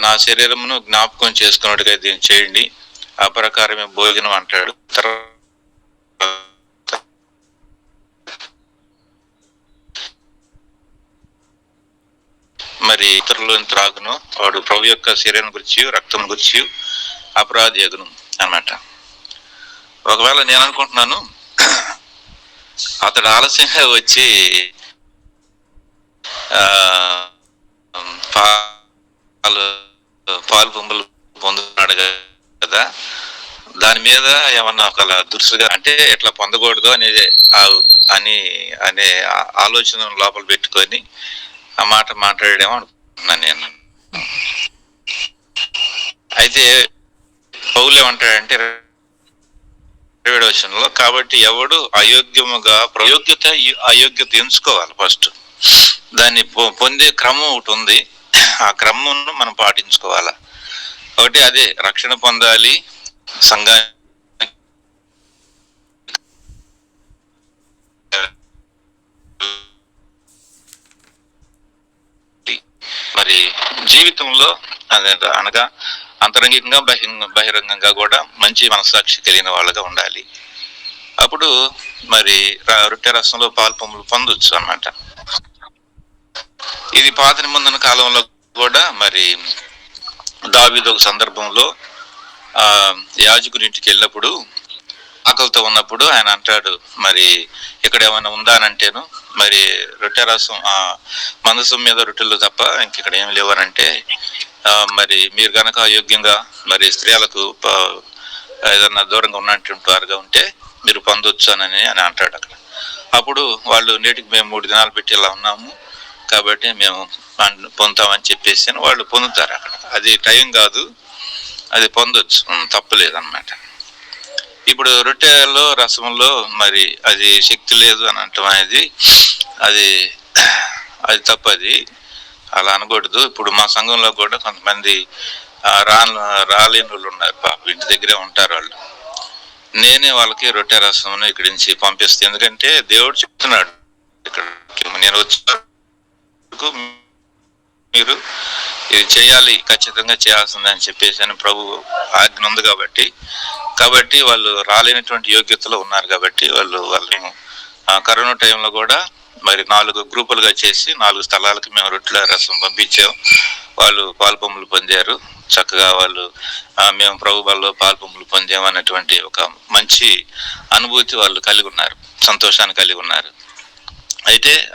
S3: నా శరీరమును జ్ఞాపకం చేసుకున్నట్టుగా దీన్ని చేయండి, ఆ ప్రకారమే భోజనం అంటాడు. మరి ఇతరులను త్రాగును వాడు ప్రభు యొక్క శరీరం గురించి రక్తం గురించి అపరాధి అగును అన్నమాట. ఒకవేళ నేను అనుకుంటున్నాను, అతడు ఆలస్యంగా వచ్చి పాలు పొంగులు పొందుతున్నాడు కదా, దాని మీద ఏమన్నా ఒక దురుసుగా అంటే ఎట్లా పొందకూడదు అనే ఆలోచన లోపల పెట్టుకొని ఆ మాట మాట్లాడేమో అనుకుంటున్నాను నేను. అయితే పౌలు ఏమంటాడంటే 27వ వచనంలో, కాబట్టి ఎవడు అయోగ్యత ఎంచుకోవాలి. ఫస్ట్ దాన్ని పొందే క్రమం ఒకటి ఉంది, ఆ క్రమంను మనం పాటించుకోవాలా. ఒకటి అదే రక్షణ పొందాలి, సంఘాన్ని మరి జీవితంలో అనగా అంతరంగికంగా బహిరంగంగా కూడా మంచి మనసాక్షి కలిగిన వాళ్ళగా ఉండాలి. అప్పుడు మరి రొట్టె రసంలో పాలు పొంగులు పొందొచ్చు అన్నమాట. ఇది పాత నిబంధన కాలంలో కూడా మరి దావీదు ఒక సందర్భంలో యాజకుని ఇంటికి వెళ్ళినప్పుడు ఆకలితో ఉన్నప్పుడు ఆయన అంటాడు, మరి ఇక్కడ ఏమైనా ఉందా అని అంటేను, మరి రొట్టె రసం మందసం మీద రొట్టెలు తప్ప ఇంకెక్కడ ఏమి లేవనంటే, మరి మీరు కనుక యోగ్యంగా మరి స్త్రీలకు ఏదన్నా దూరంగా ఉన్నట్టుంటారుగా ఉంటే మీరు పొందొచ్చు అని అంటాడు అక్కడ. అప్పుడు వాళ్ళు నేటికి మేము 3 దినాలు పెట్టి ఇలా ఉన్నాము కాబట్టి మేము పొందుతామని చెప్పేసి వాళ్ళు పొందుతారు అక్కడ. అది టైం కాదు, అది పొందొచ్చు, తప్పలేదన్నమాట. ఇప్పుడు రొట్టెలో రసంలో మరి అది శక్తి లేదు అని అంటాం అనేది అది తప్పది, అలా అనకూడదు. ఇప్పుడు మా సంఘంలో కూడా కొంతమంది రాలేని వాళ్ళు ఉన్నారు, పాప ఇంటి దగ్గరే ఉంటారు వాళ్ళు. నేనే వాళ్ళకి రొట్టె రసం ఇక్కడి నుంచి పంపిస్తాను, ఎందుకంటే దేవుడు చెప్తున్నాడు ఇక్కడ, నేను వచ్చే మీరు ఇది చేయాలి, ఖచ్చితంగా చేయాల్సిందని చెప్పేసి అని ప్రభు ఆజ్ఞ ఉంది కాబట్టి వాళ్ళు రాలేనటువంటి యోగ్యతలో ఉన్నారు కాబట్టి వాళ్ళని కరోనా టైంలో కూడా మరి 4 గ్రూపులుగా చేసి 4 స్థలాలకు మేము రొట్టెల రసం పంపించాం. వాళ్ళు పాల్పొమ్ములు పొందారు చక్కగా. వాళ్ళు మేము ప్రభు బల్లో పాల్పొమ్ములు పొందాం అనేటువంటి ఒక మంచి అనుభూతి వాళ్ళు కలిగి ఉన్నారు, సంతోషాన్ని కలిగి ఉన్నారు.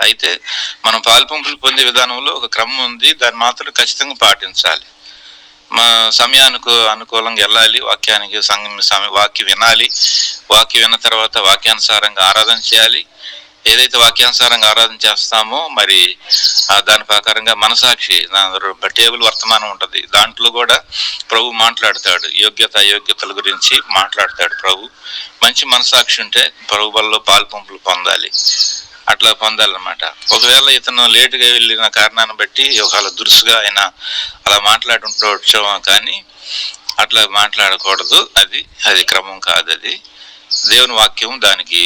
S3: అయితే మనం పాల్పొంపులు పొందే విధానంలో ఒక క్రమం ఉంది, దాన్ని మాత్రం ఖచ్చితంగా పాటించాలి. మా సమయానికి అనుకూలంగా వెళ్ళాలి, వాక్యానికి వాక్యం వినాలి, వాక్యం విన్న తర్వాత వాక్యానుసారంగా ఆరాధన చేయాలి. ఏదైతే వాక్యానుసారంగా ఆరాధన చేస్తామో మరి దాని ప్రకారంగా మనసాక్షి టేబుల్ వర్తమానం ఉంటుంది, దాంట్లో కూడా ప్రభు మాట్లాడతాడు, యోగ్యత అయోగ్యతల గురించి మాట్లాడతాడు ప్రభు. మంచి మనసాక్షి ఉంటే ప్రభు బల్లో పాల్పొంపులు పొందాలి, అట్లా పొందాలన్నమాట. ఒకవేళ ఇతను లేటుగా వెళ్ళిన కారణాన్ని బట్టి ఒకవేళ దురుసుగా ఆయన అలా మాట్లాడుతుండొచ్చు, కానీ అట్లా మాట్లాడకూడదు, అది క్రమం కాదు. అది దేవుని వాక్యం దానికి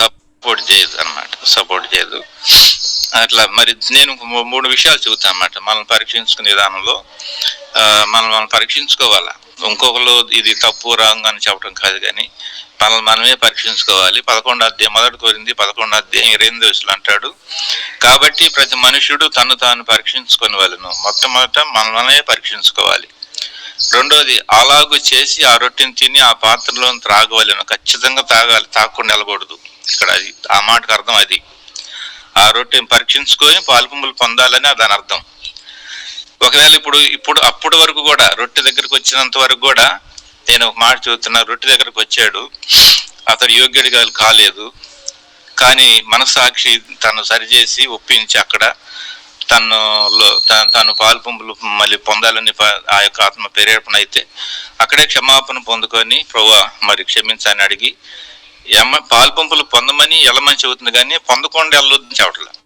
S3: సపోర్ట్ చేయదు అన్నమాట, సపోర్ట్ చేయదు. అట్లా మరి నేను 3 విషయాలు చెబుతాను అన్నమాట. మనల్ని పరీక్షించుకునే విధానంలో మనం పరీక్షించుకోవాలా, ఇంకొకరు ఇది తప్పు రాంగ్ అని చెప్పడం కాదు, కానీ మనమే పరీక్షించుకోవాలి. 11వ అధ్యాయం 1 కొరింథీ 11వ అధ్యాయం 28 అంటాడు, కాబట్టి ప్రతి మనుషుడు తను తాను పరీక్షించుకొని వాళ్ళను. మొట్టమొదట మనమే పరీక్షించుకోవాలి. రెండోది, అలాగు చేసి ఆ రొట్టెని తిని ఆ పాత్రలో త్రాగవలను. ఖచ్చితంగా తాగాలి, తాగకుండా వెళ్ళకూడదు. ఇక్కడ ఆ మాటకు అర్థం అది. ఆ రొట్టెని పరీక్షించుకొని పాల్పొంపులు పొందాలని దాని అర్థం. ఒకవేళ ఇప్పుడు అప్పటి వరకు కూడా రొట్టె దగ్గరకు వచ్చినంత వరకు కూడా నేను ఒక మాట చెబుతున్నా, రొట్టె దగ్గరకు వచ్చాడు, అతడు యోగ్యుడిగా కాలేదు, కానీ మనసాక్షి తను సరిచేసి ఒప్పించి అక్కడ తను పాల్పొంపులు మళ్ళీ పొందాలని ఆ యొక్క ఆత్మ ప్రేరేపణ అయితే అక్కడే క్షమాపణ పొందుకొని ప్రభువా మరి క్షమించని అడిగి పాల్పొంపులు పొందమని వెళ్ళమని చెబుతుంది, కానీ పొందకుండా వెళ్ళొద్దు చెప్పట్లేదు,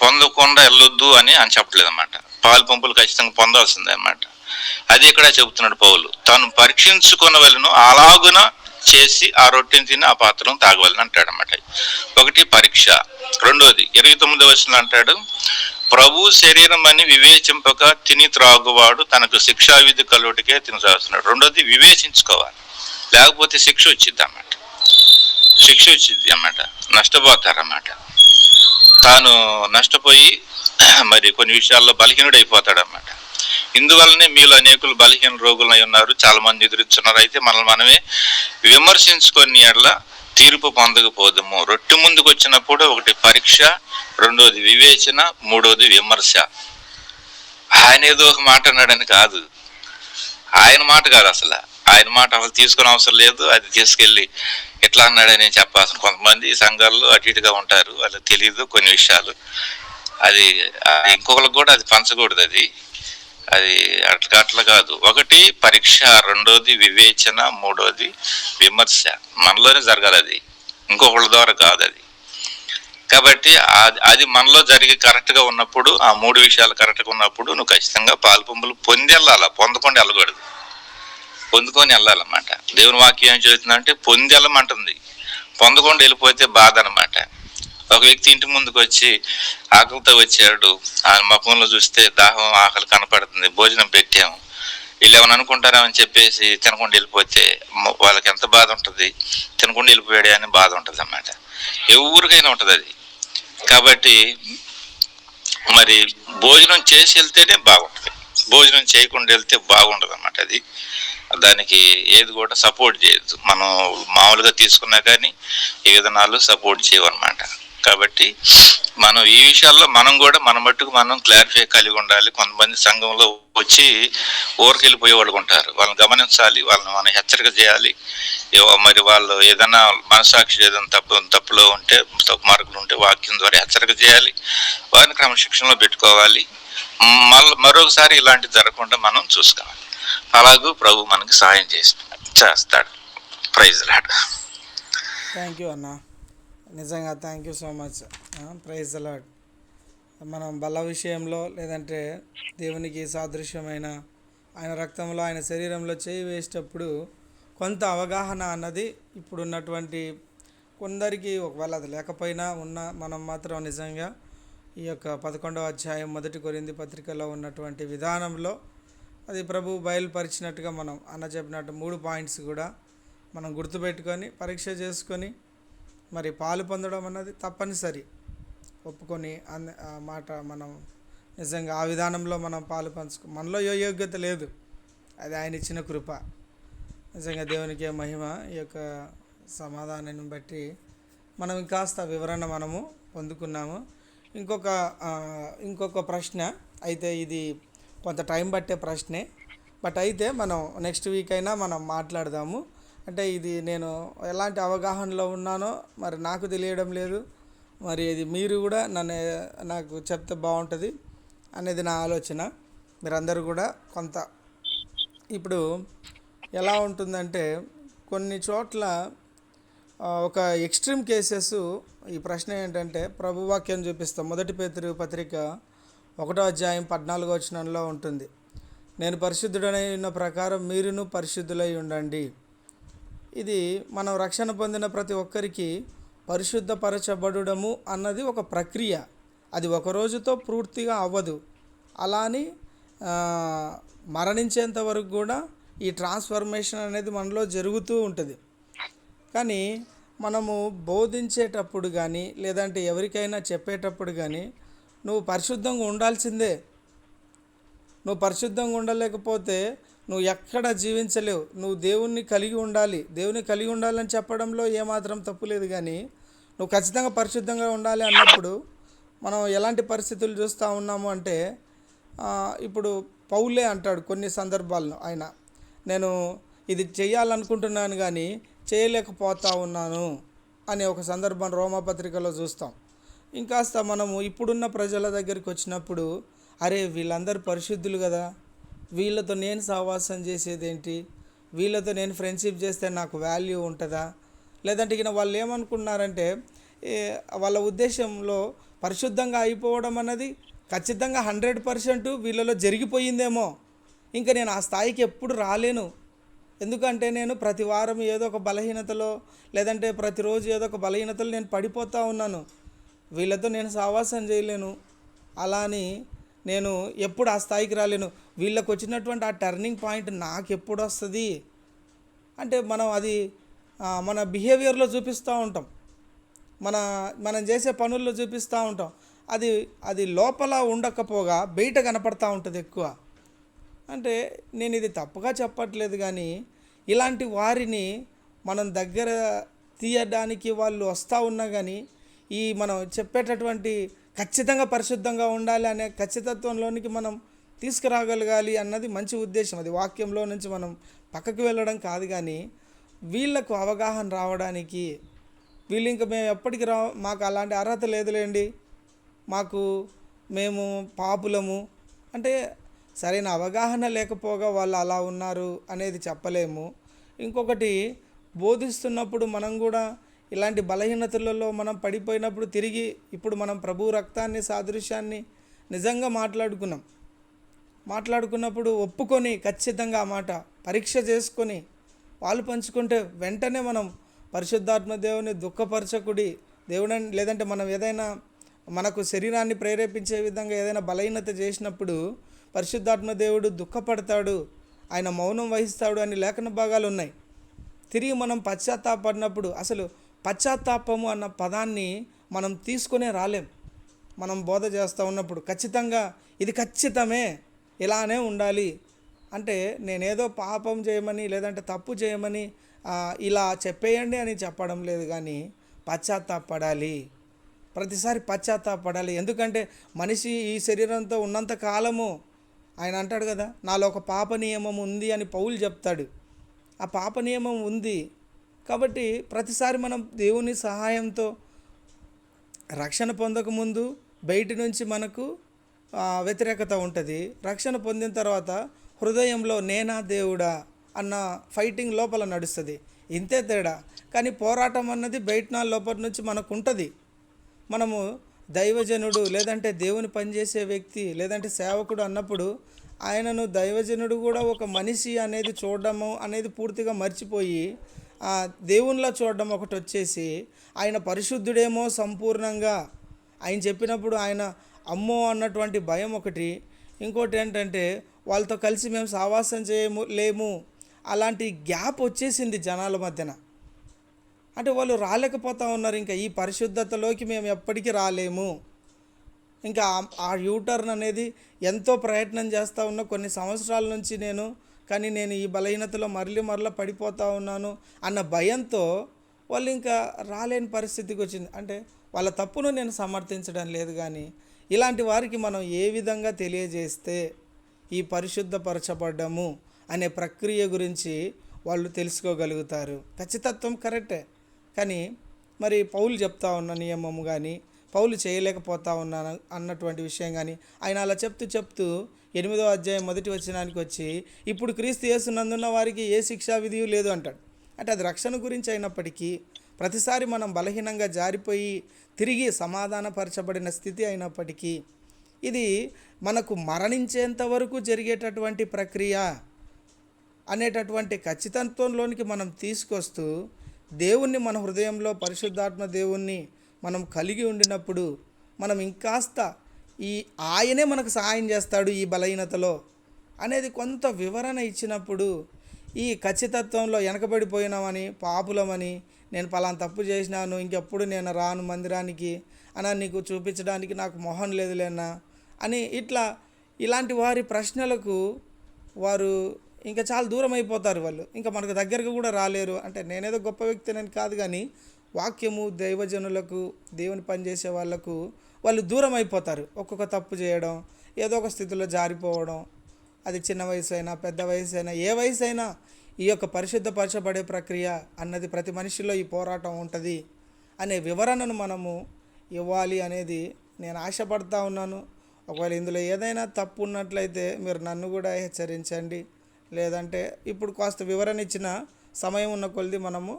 S3: పొందకుండా వెళ్ళొద్దు అని చెప్పట్లేదు అన్నమాట. పాల్పొంపులు ఖచ్చితంగా పొందాల్సిందే అన్నమాట. అది ఇక్కడ చెబుతున్నాడు పౌలు, తాను పరీక్షించుకున్న వాళ్ళను అలాగున చేసి ఆ రొట్టెని తిని ఆ పాత్రను తాగవాలని అంటాడు అన్నమాట. ఒకటి పరీక్ష. రెండోది 29వ అంటాడు, ప్రభు శరీరం అని వివేచింపక తిని త్రాగువాడు తనకు శిక్షావిధి కలుటికే తిని త్రాగుతున్నాడు. రెండోది వివేచించుకోవాలి, లేకపోతే శిక్ష వచ్చింది అన్నమాట, నష్టపోతారన్నమాట. తాను నష్టపోయి మరి కొన్ని విషయాల్లో బలహీనుడు అయిపోతాడు అన్నమాట. ఇందువల్లనే మీలో అనేకులు బలహీన రోగులై ఉన్నారు, చాలా మంది ఎదురుస్తున్నారు. అయితే మనమే విమర్శించుకొని ఎడల తీర్పు పొందకపోదము. రొట్టె ముందుకు వచ్చినప్పుడు ఒకటి పరీక్ష, రెండోది వివేచన, మూడోది విమర్శ. ఆయన ఏదో ఒక మాట అన్నాడని కాదు, ఆయన మాట కాదు, ఆయన మాట అసలు తీసుకునే అవసరం లేదు. అది తీసుకెళ్ళి ఎట్లా అన్నాడని చెప్పాల్సిన కొంతమంది సంఘాల్లో అటు ఇటుగా ఉంటారు, వాళ్ళకి తెలియదు కొన్ని విషయాలు. అది ఇంకొకరికి కూడా అది పంచకూడదు, అది అట్లా కాదు. ఒకటి పరీక్ష, రెండోది వివేచన, మూడోది విమర్శ. మనలోనే జరగాలి, అది ఇంకొకళ్ళ ద్వారా కాదు అది. కాబట్టి అది మనలో జరిగి కరెక్ట్గా ఉన్నప్పుడు, ఆ 3 విషయాలు కరెక్ట్గా ఉన్నప్పుడు నువ్వు ఖచ్చితంగా పాల్పొంపులు పొంది వెళ్ళాలా, పొందకుండా వెళ్ళకూడదు, పొందుకొని వెళ్ళాలన్నమాట. దేవుని వాక్యం ఏం చెబుతుందంటే పొంది వెళ్ళమంటుంది, పొందకుండా వెళ్ళిపోతే బాధ అన్నమాట. ఒక వ్యక్తి ఇంటి ముందుకు వచ్చి ఆకలితో వచ్చాడు, ఆ ముఖంలో చూస్తే దాహం ఆకలి కనపడుతుంది, భోజనం పెట్టాము, వీళ్ళు ఏమైనా అనుకుంటారేమని చెప్పేసి తినకుండా వెళ్ళిపోతే వాళ్ళకి ఎంత బాధ ఉంటుంది, తినకుండా వెళ్ళిపోయాడే అని బాధ ఉంటుంది అన్నమాట. ఎవరికైనా ఉంటుంది అది. కాబట్టి మరి భోజనం చేసి వెళ్తేనే బాగుంటుంది, భోజనం చేయకుండా వెళ్తే బాగుండదు అన్నమాట. అది దానికి ఏది కూడా సపోర్ట్ చేయొద్దు. మనం మామూలుగా తీసుకున్నా కానీ ఈ విధానాలు సపోర్ట్ చేయవన్నమాట. కాబట్టి మనం ఈ విషయాల్లో మనం కూడా మన మట్టుకు మనం క్లారిఫై కలిగి ఉండాలి. కొంతమంది సంఘంలో వచ్చి ఊరికెళ్ళిపోయే వాళ్ళు ఉంటారు, వాళ్ళని గమనించాలి, వాళ్ళని మనం హెచ్చరిక చేయాలి. మరి వాళ్ళు ఏదైనా మనసాక్షి ఏదైనా తప్పులో ఉంటే, తప్పు మార్గంలో ఉంటే వాక్యం ద్వారా హెచ్చరిక చేయాలి, వారిని క్రమశిక్షణలో పెట్టుకోవాలి. మరొకసారి ఇలాంటివి జరగకుండా మనం చూసుకోవాలి. అలాగూ ప్రభు మనకి సహాయం చేస్తాడు. Praise lord.
S2: థ్యాంక్ యూ అన్న, నిజంగా thank you so much. Praise the lord. మనం బల విషయంలో లేదంటే దేవునికి సాదృశ్యమైన ఆయన రక్తంలో ఆయన శరీరంలో చేయి వేసేటప్పుడు కొంత అవగాహన అన్నది ఇప్పుడున్నటువంటి కొందరికి, ఒకవేళ అది లేకపోయినా మనం మాత్రం నిజంగా ఈ యొక్క 11వ అధ్యాయం 1 కొరింథీ పత్రికలో ఉన్నటువంటి విధానంలో అది ప్రభు బయలుపరిచినట్టుగా మనం అన్న చెప్పినట్టు 3 పాయింట్స్ కూడా మనం గుర్తుపెట్టుకొని పరీక్ష చేసుకొని మరి పాలు పొందడం అన్నది తప్పనిసరి. ఒప్పుకొని ఆ మాట మనం నిజంగా ఆ విధానంలో మనం పాలు మనలో ఏ యోగ్యత లేదు, అది ఆయన ఇచ్చిన కృప. నిజంగా దేవునికి మహిమ. ఈ యొక్క సమాధానాన్ని బట్టి మనం ఇంకాస్త వివరణ మనము పొందుకున్నాము. ఇంకొక ప్రశ్న అయితే, ఇది కొంత టైం పట్టే ప్రశ్నే, బట్ అయితే మనం నెక్స్ట్ వీక్ అయినా మనం మాట్లాడదాము. అంటే ఇది నేను ఎలాంటి అవగాహనలో ఉన్నానో మరి నాకు తెలియడం లేదు, మరి ఇది మీరు కూడా నాకు చెప్తే బాగుంటుంది అనేది నా ఆలోచన. మీరందరూ కూడా కొంత ఇప్పుడు ఎలా ఉంటుందంటే కొన్ని చోట్ల ఒక ఎక్స్ట్రీమ్ కేసెస్. ఈ ప్రశ్న ఏంటంటే ప్రభువాక్యం చూపిస్తాం. 1 పేతురు పత్రిక 1వ అధ్యాయం 14వ వచనంలో ఉంటుంది, నేను పరిశుద్ధుడనై ఉన్న ప్రకారం మీరును పరిశుద్ధులై ఉండండి. ఇది మనం రక్షణ పొందిన ప్రతి ఒక్కరికి పరిశుద్ధపరచబడము అన్నది ఒక ప్రక్రియ. అది ఒక రోజుతో పూర్తిగా అవ్వదు. అలా అని మరణించేంత వరకు కూడా ఈ ట్రాన్స్ఫర్మేషన్ అనేది మనలో జరుగుతూ ఉంటుంది. కానీ మనము బోధించేటప్పుడు కానీ లేదంటే ఎవరికైనా చెప్పేటప్పుడు కానీ నువ్వు పరిశుద్ధంగా ఉండాల్సిందే. నువ్వు పరిశుద్ధంగా ఉండలేకపోతే నువ్వు ఎక్కడ జీవించలేవు. నువ్వు దేవుణ్ణి కలిగి ఉండాలి. దేవుని కలిగి ఉండాలని చెప్పడంలో ఏమాత్రం తప్పు లేదు. కానీ నువ్వు ఖచ్చితంగా పరిశుద్ధంగా ఉండాలి అన్నప్పుడు మనం ఎలాంటి పరిస్థితులు చూస్తూ ఉన్నాము అంటే, ఇప్పుడు పౌలే అంటాడు కొన్ని సందర్భాల్లో, నేను ఇది చేయాలనుకుంటున్నాను కానీ చేయలేకపోతా ఉన్నాను అనే ఒక సందర్భం రోమాపత్రికలో చూస్తాం. ఇంకాస్త మనము ఇప్పుడున్న ప్రజల దగ్గరికి వచ్చినప్పుడు, అరే వీళ్ళందరూ పరిశుద్ధులు కదా, వీళ్ళతో నేను సహవాసం చేసేదేంటి, వీళ్ళతో నేను ఫ్రెండ్షిప్ చేస్తే నాకు వాల్యూ ఉంటుందా, లేదంటే ఇక వాళ్ళు ఏమనుకున్నారంటే వాళ్ళ ఉద్దేశంలో పరిశుద్ధంగా అయిపోవడం అన్నది ఖచ్చితంగా 100% వీళ్ళలో జరిగిపోయిందేమో, ఇంకా నేను ఆ స్థాయికి ఎప్పుడు రాలేను, ఎందుకంటే నేను ప్రతి వారం ఏదో ఒక బలహీనతలో లేదంటే ప్రతిరోజు ఏదో ఒక బలహీనతలో నేను పడిపోతూ ఉన్నాను, వీళ్ళతో నేను సహవాసం చేయలేను, అలా అని నేను ఎప్పుడు ఆ స్థాయికి రాలేను, వీళ్ళకి వచ్చినటువంటి ఆ టర్నింగ్ పాయింట్ నాకు ఎప్పుడు వస్తుంది అంటే మనం అది మన బిహేవియర్లో చూపిస్తూ ఉంటాం, మనం చేసే పనుల్లో చూపిస్తూ ఉంటాం. అది లోపల ఉండకపోగా బయట కనపడతా ఉంటుంది ఎక్కువ. అంటే నేను ఇది తప్పుగా చెప్పట్లేదు, కానీ ఇలాంటి వారిని మనం దగ్గర తీయడానికి వాళ్ళు వస్తూ ఉన్నా కానీ ఈ మనం చెప్పేటటువంటి ఖచ్చితంగా పరిశుద్ధంగా ఉండాలి అనే ఖచ్చితత్వంలోనికి మనం తీసుకురాగలగాలి అన్నది మంచి ఉద్దేశం. అది వాక్యంలో నుంచి మనం పక్కకు వెళ్ళడం కాదు, కానీ వీళ్ళకు అవగాహన రావడానికి వీళ్ళు ఇంకా మేము ఎప్పటికి మాకు అలాంటి అర్హత లేదులేండి, మేము పాపులము అంటే సరైన అవగాహన లేకపోగా వాళ్ళు అలా ఉన్నారు అనేది చెప్పలేము. ఇంకొకటి, బోధిస్తున్నప్పుడు మనం కూడా ఇలాంటి బలహీనతలలో మనం పడిపోయినప్పుడు తిరిగి ఇప్పుడు మనం ప్రభు రక్తాన్ని సాదృశ్యాన్ని నిజంగా మాట్లాడుకున్నప్పుడు ఒప్పుకొని ఖచ్చితంగా ఆ మాట పరీక్ష చేసుకొని వాళ్ళు పంచుకుంటే వెంటనే మనం పరిశుద్ధాత్మ దేవుని దుఃఖపరచకుడి దేవుడని, లేదంటే మనం ఏదైనా మనకు శరీరాన్ని ప్రేరేపించే విధంగా ఏదైనా బలహీనత చేసినప్పుడు పరిశుద్ధాత్మ దేవుడు దుఃఖపడతాడు, ఆయన మౌనం వహిస్తాడు అని లేఖన భాగాలు ఉన్నాయి. తిరిగి మనం పశ్చాత్తాపడినప్పుడు అసలు పశ్చాత్తాపము అన్న పదాన్ని మనం తీసుకునే రాలేం. మనం బోధ చేస్తూ ఉన్నప్పుడు ఖచ్చితంగా ఇది ఖచ్చితమే, ఇలానే ఉండాలి అంటే నేనేదో పాపం చేయమని లేదంటే తప్పు చేయమని ఇలా చెప్పేయండి అని చెప్పడం లేదు, కానీ పశ్చాత్తాపడాలి, ప్రతిసారి పశ్చాత్తాపడాలి. ఎందుకంటే మనిషి ఈ శరీరంతో ఉన్నంత కాలము ఆయన అంటాడు కదా, నాలో ఒక పాప నియమం ఉంది అని పౌలు చెప్తాడు. ఆ పాప నియమం ఉంది కాబట్టి ప్రతిసారి మనం దేవుని సహాయంతో రక్షణ పొందకముందు బయటి నుంచి మనకు వ్యతిరేకత ఉంటుంది. రక్షణ పొందిన తర్వాత హృదయంలో నేనా దేవుడా అన్న ఫైటింగ్ లోపల నడుస్తుంది. ఇంతే తేడా. కానీ పోరాటం అన్నది బయట లోపల నుంచి మనకు ఉంటుంది. మనము దైవజనుడు లేదంటే దేవుని పనిచేసే వ్యక్తి లేదంటే సేవకుడు అన్నప్పుడు ఆయనను దైవజనుడు కూడా ఒక మనిషి అనేది చూడడము అనేది పూర్తిగా మర్చిపోయి దేవునిలా చూడడం ఒకటి వచ్చేసి, ఆయన పరిశుద్ధుడేమో సంపూర్ణంగా ఆయన చెప్పినప్పుడు ఆయన అమ్మో అన్నటువంటి భయం ఒకటి, ఇంకోటి ఏంటంటే వాళ్ళతో కలిసి మేము సావాసం లేము అలాంటి గ్యాప్ వచ్చేసింది జనాల మధ్యన. అంటే వాళ్ళు రాలేకపోతూ ఉన్నారు, ఇంకా ఈ పరిశుద్ధతలోకి మేము ఎప్పటికీ రాలేము. ఇంకా ఆ యూటర్న్ అనేది ఎంతో ప్రయత్నం చేస్తూ ఉన్నా కొన్ని సంవత్సరాల నుంచి కానీ నేను ఈ బలహీనతలో మరలా పడిపోతూ ఉన్నాను అన్న భయంతో వాళ్ళు ఇంకా రాలేని పరిస్థితికి వచ్చింది. అంటే వాళ్ళ తప్పును నేను సమర్థించడం లేదు, కానీ ఇలాంటి వారికి మనం ఏ విధంగా తెలియజేస్తే ఈ పరిశుద్ధపరచబడ్డము అనే ప్రక్రియ గురించి వాళ్ళు తెలుసుకోగలుగుతారు. ఖచ్చితత్వం కరెక్టే, కానీ మరి పౌలు చెప్తా ఉన్న నియమము కానీ పౌలు చేయలేకపోతా ఉన్నాను అన్నటువంటి విషయం కానీ ఆయన అలా చెప్తూ 8వ అధ్యాయం 1వ వచనానికి వచ్చి ఇప్పుడు క్రీస్తు యేసునందున్న వారికి ఏ శిక్షా విధి లేదు అంటాడు. అంటే అది రక్షణ గురించి అయినప్పటికీ ప్రతిసారి మనం బలహీనంగా జారిపోయి తిరిగి సమాధానపరచబడిన స్థితి అయినప్పటికీ ఇది మనకు మరణించేంత వరకు జరిగేటటువంటి ప్రక్రియ అనేటటువంటి ఖచ్చితత్వంలోనికి మనం తీసుకొస్తూ దేవుణ్ణి మన హృదయంలో పరిశుద్ధాత్మ దేవుణ్ణి మనం కలిగి ఉండినప్పుడు మనం ఇంకాస్త ఆయనే మనకు సహాయం చేస్తాడు ఈ బలహీనతలో అనేది కొంత వివరణ ఇచ్చినప్పుడు ఈ ఖచ్చితత్వంలో వెనకబడిపోయినామని పాపులమని నేను పలానా తప్పు చేసినాను ఇంకెప్పుడు నేను రాను మందిరానికి అన్నా నీకు చూపించడానికి నాకు మొహం లేదులేనా అని ఇలాంటి వారి ప్రశ్నలకు వారు ఇంకా చాలా దూరం అయిపోతారు. వాళ్ళు ఇంకా మనకు దగ్గరకు కూడా రాలేరు. అంటే నేనేదో గొప్ప వ్యక్తినని కాదు, కానీ వాక్యము దైవజనులకు దేవుని పనిచేసే వాళ్ళకు వాళ్ళు దూరం అయిపోతారు. ఒక్కొక్క తప్పు చేయడం, ఏదో ఒక స్థితిలో జారిపోవడం, అది చిన్న వయసు అయినా పెద్ద వయసు అయినా ఏ వయసు అయినా ఈ యొక్క పరిశుద్ధపరచబడే ప్రక్రియ అన్నది ప్రతి మనిషిలో ఈ పోరాటం ఉంటుంది అనే వివరణను మనము ఇవ్వాలి అనేది నేను ఆశపడతా ఉన్నాను. ఒకవేళ ఇందులో ఏదైనా తప్పు ఉన్నట్లయితే మీరు నన్ను కూడా హెచ్చరించండి, లేదంటే ఇప్పుడు కాస్త వివరణ ఇచ్చిన సమయం ఉన్న కొలది మనము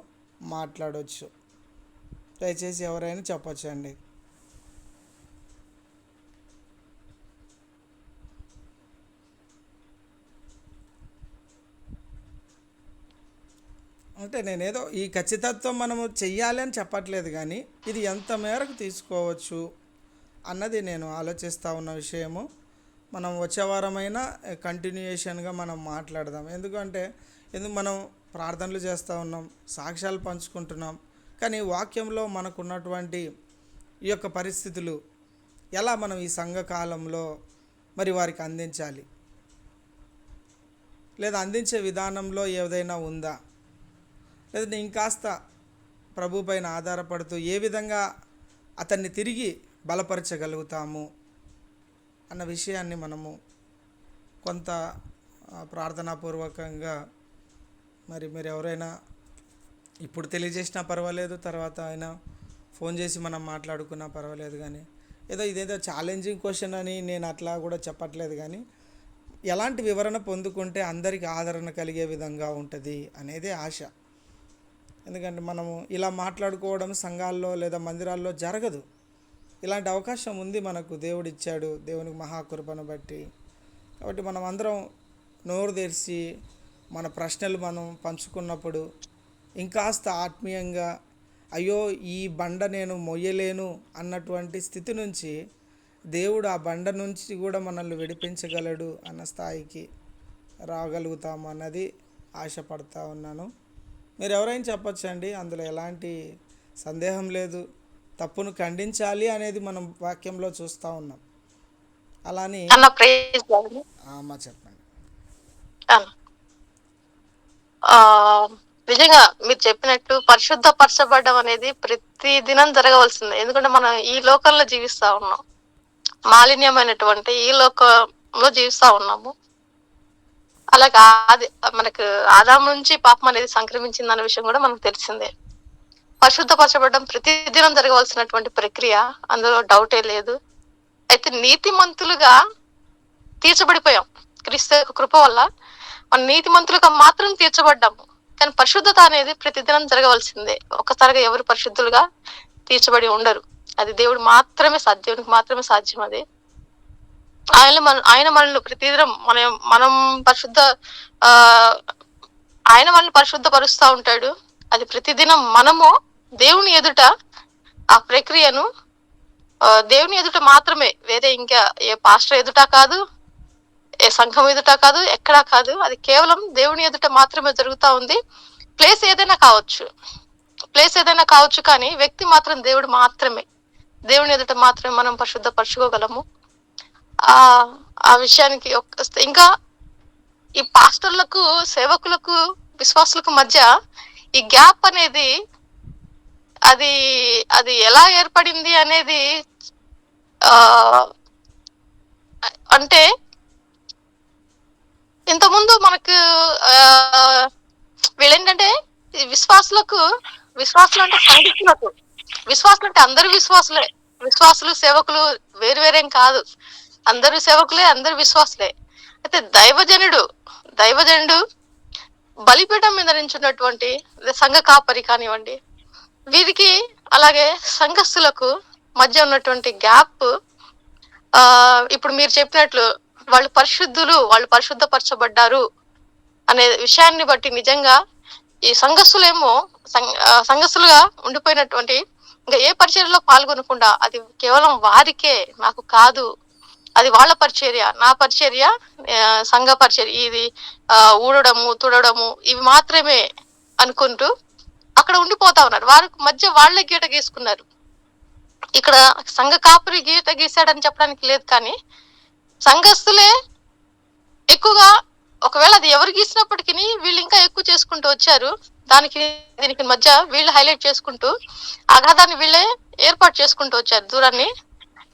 S2: మాట్లాడవచ్చు. దయచేసి ఎవరైనా చెప్పొచ్చండి. అంటే నేనేదో ఈ ఖచ్చితత్వం మనము చెయ్యాలి అని చెప్పట్లేదు, కానీ ఇది ఎంత మేరకు తీసుకోవచ్చు అన్నది నేను ఆలోచిస్తూ ఉన్న విషయము. మనం వచ్చే వారమైనా కంటిన్యూయేషన్గా మనం మాట్లాడదాం. ఎందుకంటే మనం ప్రార్థనలు చేస్తూ ఉన్నాం, సాక్ష్యాలు పంచుకుంటున్నాం, కానీ వాక్యంలో మనకున్నటువంటి ఈ యొక్క పరిస్థితులు ఎలా మనం ఈ సంఘకాలంలో మరి వారికి అందించాలి, లేదా అందించే విధానంలో ఏదైనా ఉందా, లేదంటే ఇంకాస్త ప్రభు పైన ఆధారపడుతూ ఏ విధంగా అతన్ని తిరిగి బలపరచగలుగుతాము అన్న విషయాన్ని మనము కొంత ప్రార్థనాపూర్వకంగా మరి మీరు ఎవరైనా ఇప్పుడు తెలియజేసినా పర్వాలేదు, తర్వాత అయినా ఫోన్ చేసి మనం మాట్లాడుకున్నా పర్వాలేదు, కానీ ఇదేదో ఛాలెంజింగ్ క్వశ్చన్ అని నేను అట్లా కూడా చెప్పట్లేదు, కానీ ఎలాంటి వివరణ పొందుకుంటే అందరికీ ఆదరణ కలిగే విధంగా ఉంటుంది అనేదే ఆశ. ఎందుకంటే మనము ఇలా మాట్లాడుకోవడం సంఘాల్లో లేదా మందిరాల్లో జరగదు. ఇలాంటి అవకాశం ఉంది మనకు, దేవుడు ఇచ్చాడు, దేవునికి మహాకృపను బట్టి. కాబట్టి మనం అందరం నోరు తెరిచి మన ప్రశ్నలు మనం పంచుకున్నప్పుడు ఇంకాస్త ఆత్మీయంగా అయ్యో ఈ బండ నేను మొయ్యలేను అన్నటువంటి స్థితి నుంచి దేవుడు ఆ బండ నుంచి కూడా మనల్ని విడిపించగలడు అన్న స్థాయికి రాగలుగుతాము అన్నది ఆశపడతా ఉన్నాను. మీరు ఎవరైనా చెప్పొచ్చండి, అందులో ఎలాంటి సందేహం లేదు. తప్పును ఖండించాలి అనేది మనం వాక్యంలో చూస్తూ ఉన్నాం. అలాని
S1: అన్న ప్రైజ్
S2: అమ్మ చెప్పండి.
S1: నిజంగా మీరు చెప్పినట్టు పరిశుద్ధపరచబడడం అనేది ప్రతి దినం జరగవలసిందే. ఎందుకంటే మనం ఈ లోకంలో జీవిస్తా ఉన్నాం, మాలిన్యమైనటువంటి ఈ లోకంలో జీవిస్తా ఉన్నాము. అలాగే మనకు ఆదాము నుంచి పాపం అనేది సంక్రమించింది అన్న విషయం కూడా మనకు తెలిసిందే. పరిశుద్ధపరచబడడం ప్రతిదినం జరగవలసినటువంటి ప్రక్రియ, అందులో డౌటే లేదు. అయితే నీతిమంతులుగా తీర్చబడిపోయాం క్రీస్తు యొక్క కృప వల్ల. మన నీతిమంతులుగా మాత్రం తీర్చబడ్డాము, కానీ పరిశుద్ధత అనేది ప్రతిదినం జరగవలసిందే. ఒక్కసారిగా ఎవరు పరిశుద్ధులుగా తీర్చబడి ఉండరు. అది దేవుడు మాత్రమే దేవునికి మాత్రమే సాధ్యం. అది ఆయన మనల్ని ప్రతిదినం మనం పరిశుద్ధ ఆ ఆయన మనల్ని పరిశుద్ధపరుస్తూ ఉంటాడు. అది ప్రతిదినం మనము దేవుని ఎదుట ఆ ప్రక్రియను దేవుని ఎదుట మాత్రమే, వేరే ఇంకా ఏ పాస్టర్ ఎదుట కాదు, ఏ సంఘం ఎదుట కాదు, ఎక్కడా కాదు. అది కేవలం దేవుని ఎదుట మాత్రమే జరుగుతూ ఉంది. ప్లేస్ ఏదైనా కావచ్చు, కానీ వ్యక్తి మాత్రం దేవుడు మాత్రమే. దేవుని ఎదుట మాత్రమే మనం పరిశుద్ధపరచుకోగలము. ఆ విషయానికి ఇంకా ఈ పాస్టర్లకు, సేవకులకు, విశ్వాసులకు మధ్య ఈ గ్యాప్ అనేది అది ఎలా ఏర్పడింది అనేది అంటే ఇంతకుముందు మనకు వీళ్ళేంటంటే విశ్వాసులు అంటే సంఘికులకు, విశ్వాసులు అంటే అందరు విశ్వాసులు సేవకులు వేరేం కాదు. అందరు సేవకులే, అందరు విశ్వాసులే. అయితే దైవజనుడు బలిపీఠం మీద నించున్నటువంటి సంఘ కాపరి కానివ్వండి, వీరికి అలాగే సంఘస్థులకు మధ్య ఉన్నటువంటి గ్యాప్, ఇప్పుడు మీరు చెప్పినట్లు వాళ్ళు పరిశుద్ధపరచబడ్డారు అనే విషయాన్ని బట్టి నిజంగా ఈ సంఘస్థులుగా ఉండిపోయినటువంటి, ఇంకా ఏ పరిచర్యలో పాల్గొనకుండా, అది కేవలం వారికే, నాకు కాదు, అది వాళ్ళ పరిచర్య, నా పరిచర్య, సంఘ పరిచర్య, ఇది ఊడడము, తుడడము, ఇవి మాత్రమే అనుకుంటూ అక్కడ ఉండిపోతా ఉన్నారు. వారికి మధ్య వాళ్ళే గీట గీసుకున్నారు. ఇక్కడ సంఘ కాపురి గీట గీసాడని చెప్పడానికి లేదు, కానీ సంఘస్థులే ఎక్కువగా, ఒకవేళ అది ఎవరు గీసినప్పటికీ వీళ్ళు ఇంకా ఎక్కువ చేసుకుంటూ వచ్చారు. దీనికి మధ్య వీళ్ళు హైలైట్ చేసుకుంటూ అగాధాన్ని వీళ్ళే ఏర్పాటు చేసుకుంటూ వచ్చారు, దూరాన్ని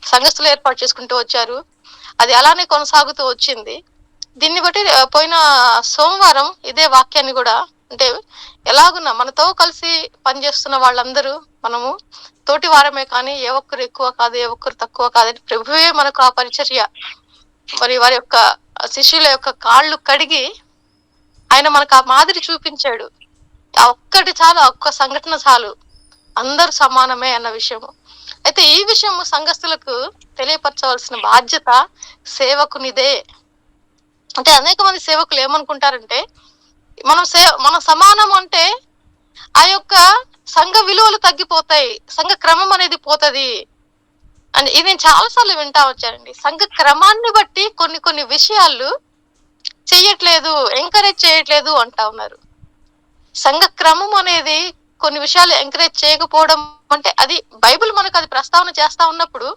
S1: సంఘస్థులు ఏర్పాటు చేసుకుంటూ వచ్చారు. అది అలానే కొనసాగుతూ వచ్చింది. దీన్ని బట్టి పోయిన సోమవారం ఇదే వాక్యాన్ని కూడా, అంటే ఎలాగున్నా మనతో కలిసి పనిచేస్తున్న వాళ్ళందరూ మనము తోటి వారమే, కానీ ఏ ఒక్కరు ఎక్కువ కాదు, ఏ ఒక్కరు తక్కువ కాదని ప్రభువే మనకు ఆ పరిచర్య, మరి వారి యొక్క శిష్యుల యొక్క కాళ్ళు కడిగి ఆయన మనకు ఆ మాదిరి చూపించాడు. ఆ ఒక్కటి చాలు, ఆ ఒక్క సంఘటన చాలు, అందరూ సమానమే అన్న విషయము. అయితే ఈ విషయము సంఘస్థులకు తెలియపరచవలసిన బాధ్యత సేవకునిదే. అంటే అనేక మంది సేవకులు ఏమనుకుంటారంటే, మనం సమానం అంటే ఆ యొక్క సంఘ విలువలు తగ్గిపోతాయి, సంఘ క్రమం అనేది పోతది అని. ఇది నేను చాలాసార్లు వింటా వచ్చానండి. సంఘ క్రమాన్ని బట్టి కొన్ని విషయాలు చెయ్యట్లేదు, ఎంకరేజ్ చేయట్లేదు అంటా ఉన్నారు. సంఘ క్రమం అనేది కొన్ని విషయాలు ఎంకరేజ్ చేయకపోవడం అంటే, అది బైబిల్ మనకు అది ప్రస్తావన చేస్తా ఉన్నప్పుడు,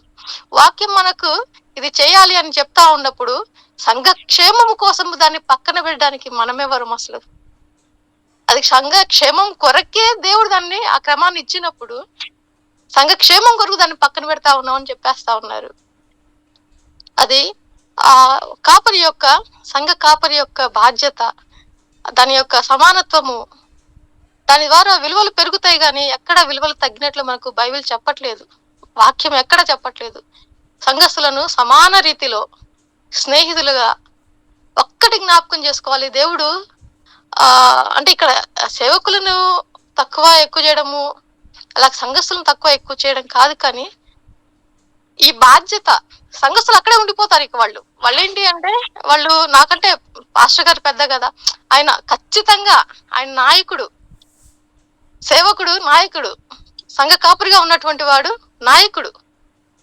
S1: వాక్యం మనకు ఇది చేయాలి అని చెప్తా ఉన్నప్పుడు, సంఘ క్షేమము కోసం దాన్ని పక్కన పెట్టడానికి మనమెవరం అసలు? అది సంఘ క్షేమం కొరకే దేవుడు దాన్ని, ఆ క్రమాన్ని ఇచ్చినప్పుడు సంఘ క్షేమం కొరకు దాన్ని పక్కన పెడతా ఉన్నాం అని చెప్పేస్తా ఉన్నారు. అది ఆ సంఘ కాపరి యొక్క బాధ్యత, దాని యొక్క సమానత్వము, దాని ద్వారా విలువలు పెరుగుతాయి, కానీ ఎక్కడ విలువలు తగ్గినట్లు మనకు బైబిల్ చెప్పట్లేదు, వాక్యం ఎక్కడ చెప్పట్లేదు. సంఘస్థులను సమాన రీతిలో స్నేహితులుగా ఒక్కటి జ్ఞాపకం చేసుకోవాలి. దేవుడు అంటే ఇక్కడ సేవకులను తక్కువ ఎక్కువ చేయడము, అలా సంఘస్థులను తక్కువ ఎక్కువ చేయడం కాదు, కానీ ఈ బాధ్యత సంఘస్థులు అక్కడే ఉండిపోతారు. ఇక వాళ్ళు ఏంటి అంటే, వాళ్ళు నాకంటే పాస్టర్ గారు పెద్ద కదా, ఆయన ఖచ్చితంగా ఆయన నాయకుడు, సేవకుడు నాయకుడు, సంఘ కాపురిగా ఉన్నటువంటి వాడు నాయకుడు,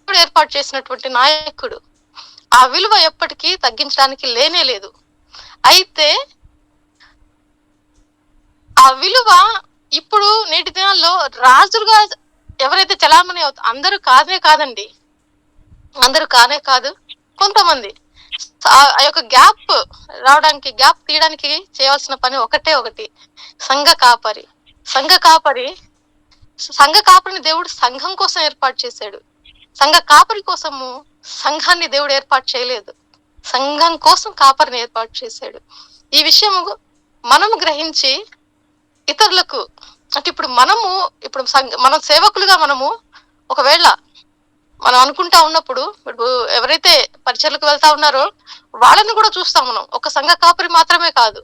S1: ఏర్పాటు చేసినటువంటి నాయకుడు. ఆ విలువ ఎప్పటికీ తగ్గించడానికి లేనే లేదు. అయితే ఆ విలువ ఇప్పుడు నేటి దినాల్లో రాజులుగా ఎవరైతే చలామణి అందరూ కాదు, అందరూ కాదు. కొంతమంది ఆ యొక్క గ్యాప్ రావడానికి, గ్యాప్ తీయడానికి చేయవలసిన పని ఒకటి, సంఘ కాపరి. సంఘ కాపరిని దేవుడు సంఘం కోసం ఏర్పాటు చేశాడు. సంఘ కాపరి కోసము సంఘాన్ని దేవుడు ఏర్పాటు చేయలేదు, సంఘం కోసం కాపరిని ఏర్పాటు చేశాడు. ఈ విషయము మనము గ్రహించి ఇతరులకు, అంటే ఇప్పుడు మనం సేవకులుగా మనము ఒకవేళ మనం అనుకుంటా ఉన్నప్పుడు, ఇప్పుడు ఎవరైతే పరిచర్లకు వెళ్తా ఉన్నారో వాళ్ళని కూడా చూస్తాం మనం. ఒక సంఘ కాపరి మాత్రమే కాదు,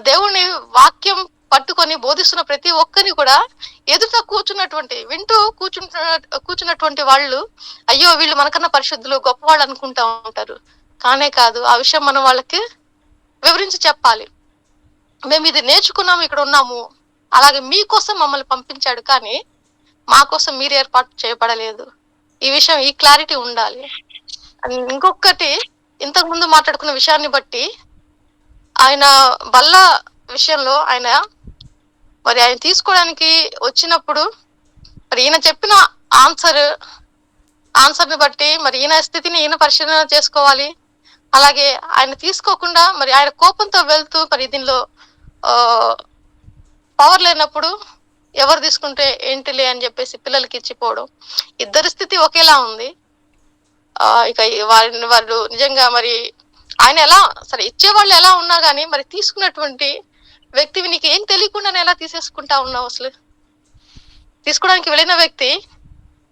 S1: దేవుని వాక్యం పట్టుకొని బోధిస్తున్న ప్రతి ఒక్కరిని కూడా ఎదుట వింటూ కూర్చున్నటువంటి వాళ్ళు, అయ్యో వీళ్ళు మనకన్నా పరిశుద్ధులు, గొప్పవాళ్ళు అనుకుంటా ఉంటారు. కానే కాదు, ఆ విషయం మనం వాళ్ళకి వివరించి చెప్పాలి. మేము ఇది నేర్చుకున్నాము, ఇక్కడ ఉన్నాము, అలాగే మీకోసం మమ్మల్ని పంపించాడు, కానీ మా కోసం మీరు ఏర్పాటు చేయబడలేదు. ఈ విషయం, ఈ క్లారిటీ ఉండాలి. ఇంకొకటి, ఇంతకు ముందు మాట్లాడుకున్న విషయాన్ని బట్టి, ఆయన బల్ల విషయంలో ఆయన తీసుకోవడానికి వచ్చినప్పుడు మరి ఈయన చెప్పిన ఆన్సర్ని బట్టి మరి ఈయన స్థితిని ఈయన పరిశీలన చేసుకోవాలి. అలాగే ఆయన తీసుకోకుండా మరి ఆయన కోపంతో వెళ్తూ మరి దీనిలో పవర్ లేనప్పుడు ఎవరు తీసుకుంటే ఏంటిలే అని చెప్పేసి పిల్లలకి ఇచ్చిపోవడం, ఇద్దరి స్థితి ఒకేలా ఉంది. ఇక వాళ్ళు నిజంగా మరి ఆయన ఎలా, సరే ఇచ్చేవాళ్ళు ఎలా ఉన్నా కానీ మరి తీసుకున్నటువంటి వ్యక్తివి నీకు ఏం తెలియకుండానే ఎలా తీసేసుకుంటా ఉన్నావు? అసలు తీసుకోవడానికి వెళ్ళిన వ్యక్తి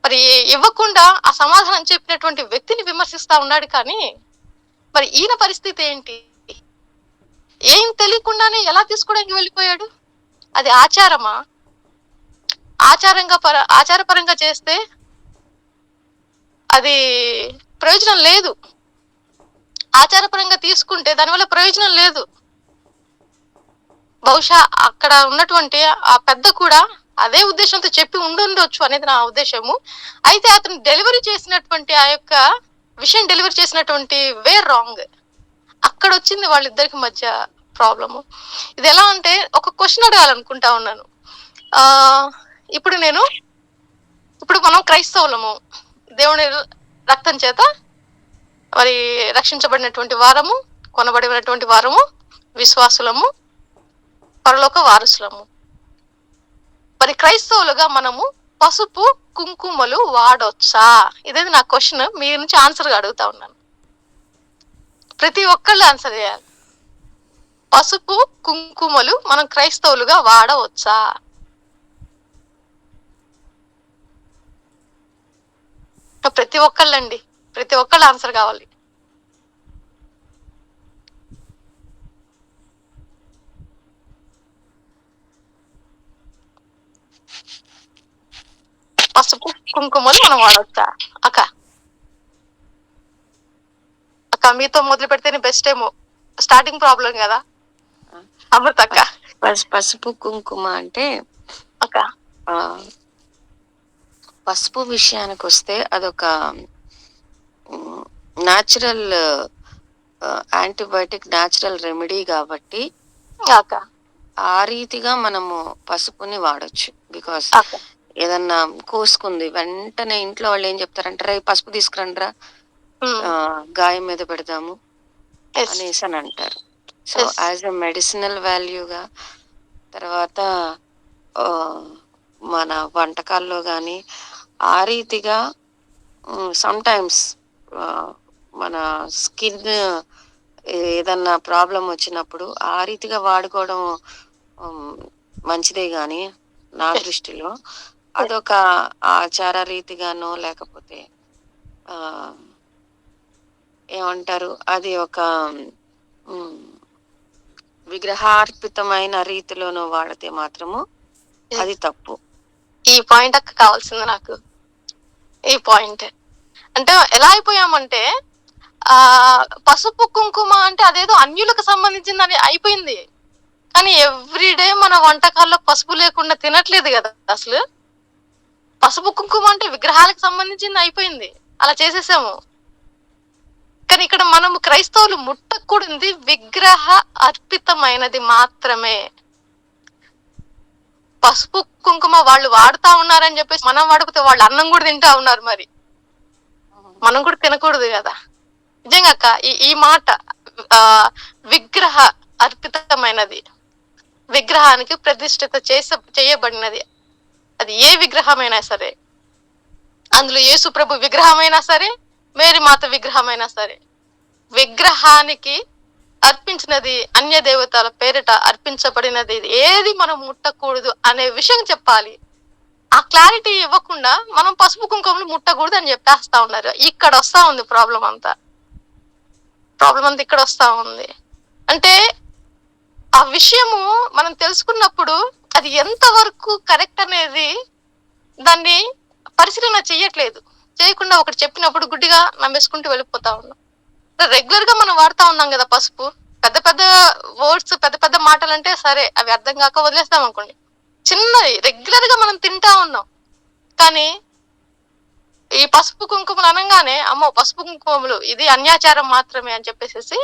S1: మరి ఇవ్వకుండా ఆ సమాధానం చెప్పినటువంటి వ్యక్తిని విమర్శిస్తా ఉన్నాడు, కానీ మరి ఈయన పరిస్థితి ఏంటి? ఏం తెలియకుండానే ఎలా తీసుకోవడానికి వెళ్ళిపోయాడు? అది ఆచారమా? ఆచారపరంగా చేస్తే అది ప్రయోజనం లేదు. ఆచారపరంగా తీసుకుంటే దానివల్ల ప్రయోజనం లేదు. బహుశా అక్కడ ఉన్నటువంటి ఆ పెద్ద కూడా అదే ఉద్దేశంతో చెప్పి ఉండొచ్చు అనేది నా ఉద్దేశము. అయితే అతను డెలివరీ చేసినటువంటి ఆ యొక్క విషయం డెలివరీ చేసినటువంటి వే రాంగ్. అక్కడ వచ్చింది వాళ్ళిద్దరికి మధ్య ప్రాబ్లము. ఇది ఎలా అంటే, ఒక క్వశ్చన్ అడగాలనుకుంటా ఉన్నాను. ఇప్పుడు మనం క్రైస్తవులము, దేవుని రక్తం చేత మరి రక్షించబడినటువంటి వారము, కొనబడినటువంటి వారము, విశ్వాసులము, పరలోక వారసులము. మరి క్రైస్తవులుగా మనము పసుపు కుంకుమలు వాడొచ్చా? ఇదేది నా క్వశ్చన్. మీ నుంచి ఆన్సర్ అడుగుతా ఉన్నాను. ప్రతి ఒక్కళ్ళు ఆన్సర్ చేయాలి. పసుపు కుంకుమలు మనం క్రైస్తవులుగా వాడవచ్చా? ప్రతి ఒక్కళ్ళు ఆన్సర్ కావాలి. పసుపు కుంకుమలు మనం వాడవచ్చా? అక్క మీతో మొదలు పెడితేనే బెస్ట్ ఏమో. స్టార్టింగ్ ప్రాబ్లం కదా అమృత అక్క.
S4: పసుపు కుంకుమ అంటే
S1: అక్క,
S4: పసుపు విషయానికి వస్తే అదొక న్యాచురల్ యాంటీబయాటిక్, న్యాచురల్ రెమెడీ కాబట్టి ఆ రీతిగా మనము పసుపుని వాడచ్చు. బికాస్ ఏదన్నా కోసుకుంది వెంటనే ఇంట్లో వాళ్ళు ఏం చెప్తారంటే, రే పసుపు తీసుకురండిరా, గాయం మీద పెడదాము అనేసి అని అంటారు. సో యాజ్ ఎ మెడిసినల్ వాల్యూగా, తర్వాత మన వంటకాల్లో కానీ ఆ రీతిగా సమ్ టైమ్స్ మన స్కిన్ ఏదన్నా ప్రాబ్లం వచ్చినప్పుడు ఆ రీతిగా వాడుకోవడం మంచిదే. కానీ నా దృష్టిలో అదొక ఆచార రీతిగానో, లేకపోతే ఏమంటారు, అది ఒక విగ్రహార్పితమైన రీతిలోనూ వాడితే మాత్రము అది తప్పు.
S1: ఈ పాయింట్ అక్క కావాల్సింది నాకు. ఈ పాయింట్ అంటే ఎలా అయిపోయామంటే, పసుపు కుంకుమ అంటే అదేదో అన్యులకు సంబంధించిందని అయిపోయింది. కానీ ఎవ్రీడే మన వంటకాల్లో పసుపు లేకుండా తినట్లేదు కదా. అసలు పసుపు కుంకుమ అంటే విగ్రహాలకు సంబంధించింది అయిపోయింది, అలా చేసేసాము. కానీ ఇక్కడ మనము క్రైస్తవులు ముట్టకూడదు విగ్రహ అర్పితమైనది మాత్రమే. పసుపు కుంకుమ వాళ్ళు వాడుతా ఉన్నారని చెప్పేసి మనం వాడకపోతే వాళ్ళు అన్నం కూడా తింటా ఉన్నారు, మరి మనం కూడా తినకూడదు కదా. నిజంగా అక్క, ఈ మాట ఆ విగ్రహ అర్పితమైనది, విగ్రహానికి ప్రతిష్ఠిత చేయబడినది. అది ఏ విగ్రహమైనా సరే, అందులో యేసు ప్రభు విగ్రహమైనా సరే, మేరీ మాత విగ్రహమైనా సరే, విగ్రహానికి అర్పించినది, అన్య దేవతల పేరిట అర్పించబడినది ఏది మనం ముట్టకూడదు అనే విషయం చెప్పాలి. ఆ క్లారిటీ ఇవ్వకుండా మనం పసుపు కుంకుమలు ముట్టకూడదు అని చెప్పేస్తా ఉన్నారు. ఇక్కడ వస్తా ఉంది ప్రాబ్లం అంతా ఇక్కడ వస్తా ఉంది. అంటే ఆ విషయము మనం తెలుసుకున్నప్పుడు అది ఎంత వరకు కరెక్ట్ అనేది దాన్ని పరిశీలన చేయకుండా ఒకటి చెప్పినప్పుడు గుడ్డిగా నమ్మేసుకుంటూ వెళ్ళిపోతా ఉన్నాం. రెగ్యులర్ గా మనం వాడుతా ఉన్నాం కదా పసుపు. పెద్ద పెద్ద వర్డ్స్, పెద్ద పెద్ద మాటలు అంటే సరే, అవి అర్థం కాక వదిలేస్తాం అనుకోండి. చిన్నది రెగ్యులర్ గా మనం తింటా ఉన్నాం. కానీ ఈ పసుపు కుంకుమలు అనగానే అమ్మో పసుపు కుంకుమలు ఇది అన్యాచారం మాత్రమే అని చెప్పేసి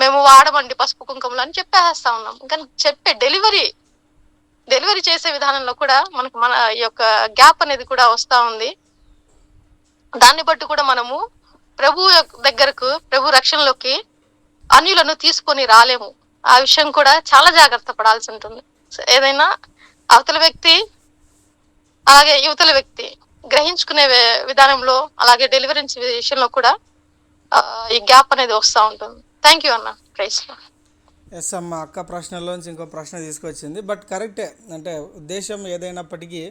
S1: మేము వాడమండి పసుపు కుంకుమలు అని చెప్పేస్తా ఉన్నాం. కానీ చెప్పే డెలివరీ చేసే విధానంలో కూడా మనకు మన ఈ యొక్క గ్యాప్ అనేది కూడా వస్తా ఉంది. దాన్ని బట్టి కూడా మనము ప్రభు దగ్గరకు, ప్రభు రక్షణలోకి అన్యులను తీసుకొని రాలేము. ఆ విషయం కూడా చాలా జాగ్రత్త పడాల్సి ఉంటుంది. ఏదైనా అవతల వ్యక్తి అలాగే యువతల వ్యక్తి గ్రహించుకునే విధానంలో, అలాగే డెలివరీ విషయంలో కూడా ఈ గ్యాప్ అనేది వస్తూ ఉంటుంది. థ్యాంక్ యూ అన్న. ప్రైజ్.
S2: ఎస్ అమ్మ, అక్క ప్రశ్నలోంచి ఇంకో ప్రశ్న తీసుకొచ్చింది. బట్ కరెక్టే, అంటే ఉద్దేశం ఏదైనప్పటికీ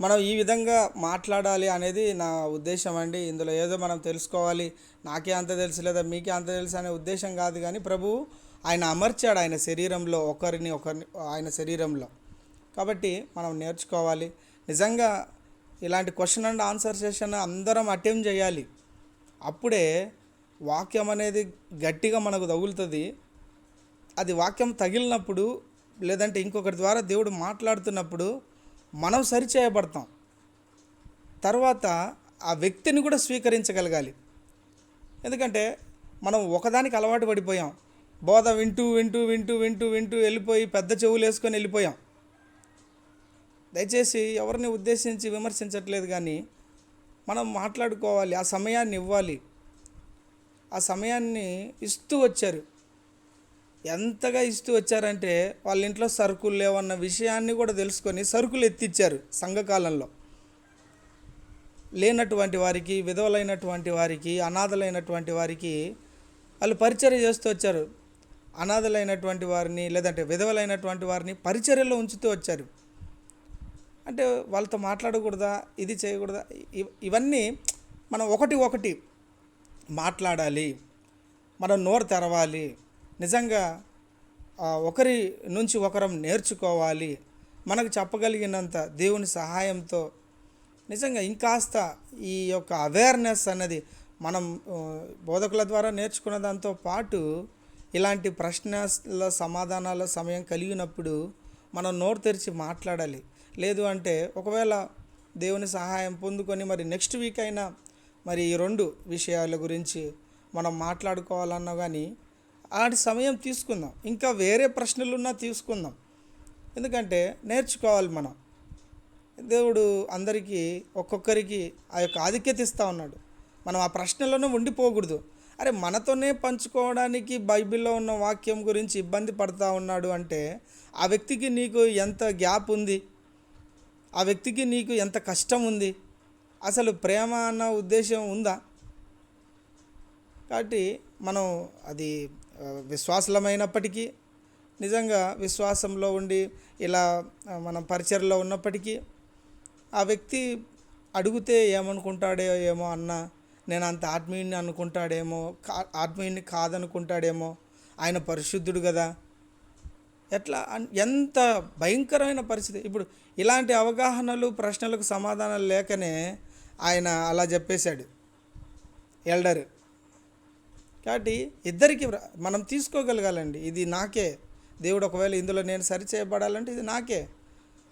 S2: మనం ఈ విధంగా మాట్లాడాలి అనేది నా ఉద్దేశం అండి. ఇందులో ఏదో మనం తెలుసుకోవాలి, నాకే అంత తెలుసు లేదా మీకే అంత తెలుసు అనే ఉద్దేశం కాదు. కానీ ప్రభువు ఆయన అమర్చాడు ఆయన శరీరంలో, ఒకరిని ఆయన శరీరంలో. కాబట్టి మనం నేర్చుకోవాలి. నిజంగా ఇలాంటి క్వశ్చన్ అండ్ ఆన్సర్ సెషన్ అందరం అటెంప్ట్ చేయాలి. అప్పుడే వాక్యం అనేది గట్టిగా మనకు తగులుతుంది. అది వాక్యం తగిలినప్పుడు, లేదంటే ఇంకొకరి ద్వారా దేవుడు మాట్లాడుతున్నప్పుడు మనం సరిచేయబడతాం. తర్వాత ఆ వ్యక్తిని కూడా స్వీకరించగలగాలి. ఎందుకంటే మనం ఒకదానికి అలవాటు పడిపోయాం. బోధ వింటూ వింటూ వింటూ వింటూ వింటూ వెళ్ళిపోయి పెద్ద చెవులు వేసుకొని వెళ్ళిపోయాం. దయచేసి ఎవరిని ఉద్దేశించి విమర్శించట్లేదు, కానీ మనం మాట్లాడుకోవాలి, ఆ సమయాన్ని ఇవ్వాలి. ఆ సమయాన్ని ఇస్తూ వచ్చారు. ఎంతగా ఇస్తూ వచ్చారంటే వాళ్ళ ఇంట్లో సరుకులు లేవన్న విషయాన్ని కూడా తెలుసుకొని సరుకులు ఎత్తిచ్చారు. సంఘకాలంలో లేనటువంటి వారికి, విధవలైనటువంటి వారికి, అనాథలైనటువంటి వారికి వాళ్ళు పరిచర్య చేస్తూ వచ్చారు. అనాథలైనటువంటి వారిని, లేదంటే విధవలైనటువంటి వారిని పరిచర్యలో ఉంచుతూ వచ్చారు. అంటే వాళ్ళతో మాట్లాడకూడదా, ఇది చేయకూడదా, ఇవన్నీ మనం ఒకటి మాట్లాడాలి. మనం నోరు తెరవాలి. నిజంగా ఒకరి నుంచి ఒకరం నేర్చుకోవాలి. మనకు చెప్పగలిగినంత దేవుని సహాయంతో నిజంగా ఇంకాస్త ఈ యొక్క అవేర్నెస్ అన్నది మనం బోధకుల ద్వారా నేర్చుకున్న దాంతో పాటు ఇలాంటి ప్రశ్నల సమాధానాల సమయం కలిగినప్పుడు మనం నోరు తెరిచి మాట్లాడాలి. లేదు అంటే ఒకవేళ దేవుని సహాయం పొందుకొని మరి నెక్స్ట్ వీక్ అయినా మరి ఈ 2 విషయాల గురించి మనం మాట్లాడుకోవాలన్నా కానీ అలాంటి సమయం తీసుకుందాం. ఇంకా వేరే ప్రశ్నలున్నా తీసుకుందాం. ఎందుకంటే నేర్చుకోవాలి మనం. దేవుడు అందరికీ ఒక్కొక్కరికి ఆ యొక్క ఆధిక్యత ఇస్తూ ఉన్నాడు. మనం ఆ ప్రశ్నలోనే ఉండిపోకూడదు. అరే మనతోనే పంచుకోవడానికి బైబిల్లో ఉన్న వాక్యం గురించి ఇబ్బంది పడుతూ ఉన్నాడు అంటే ఆ వ్యక్తికి నీకు ఎంత గ్యాప్ ఉంది, ఆ వ్యక్తికి నీకు ఎంత కష్టం ఉంది, అసలు ప్రేమ అన్న ఉద్దేశం ఉందా? కాబట్టి మనం అది విశ్వాసులమైనప్పటికీ, నిజంగా విశ్వాసంలో ఉండి ఇలా మనం పరిచర్లో ఉన్నప్పటికీ ఆ వ్యక్తి అడిగితే ఏమనుకుంటాడో ఏమో అన్న, నేను అంత ఆత్మీయుని అనుకుంటాడేమో, ఆత్మీయుని కాదనుకుంటాడేమో, ఆయన పరిశుద్ధుడు కదా, ఎట్లా ఎంత భయంకరమైన పరిస్థితి. ఇప్పుడు ఇలాంటి అవగాహనలు, ప్రశ్నలకు సమాధానాలు లేకనే ఆయన అలా చెప్పేశాడు ఎల్డర్. కాబట్టి ఇద్దరికి మనం తీసుకోగలగాలండి. ఇది నాకే, దేవుడు ఒకవేళ ఇందులో నేను సరిచేయబడాలంటే ఇది నాకే.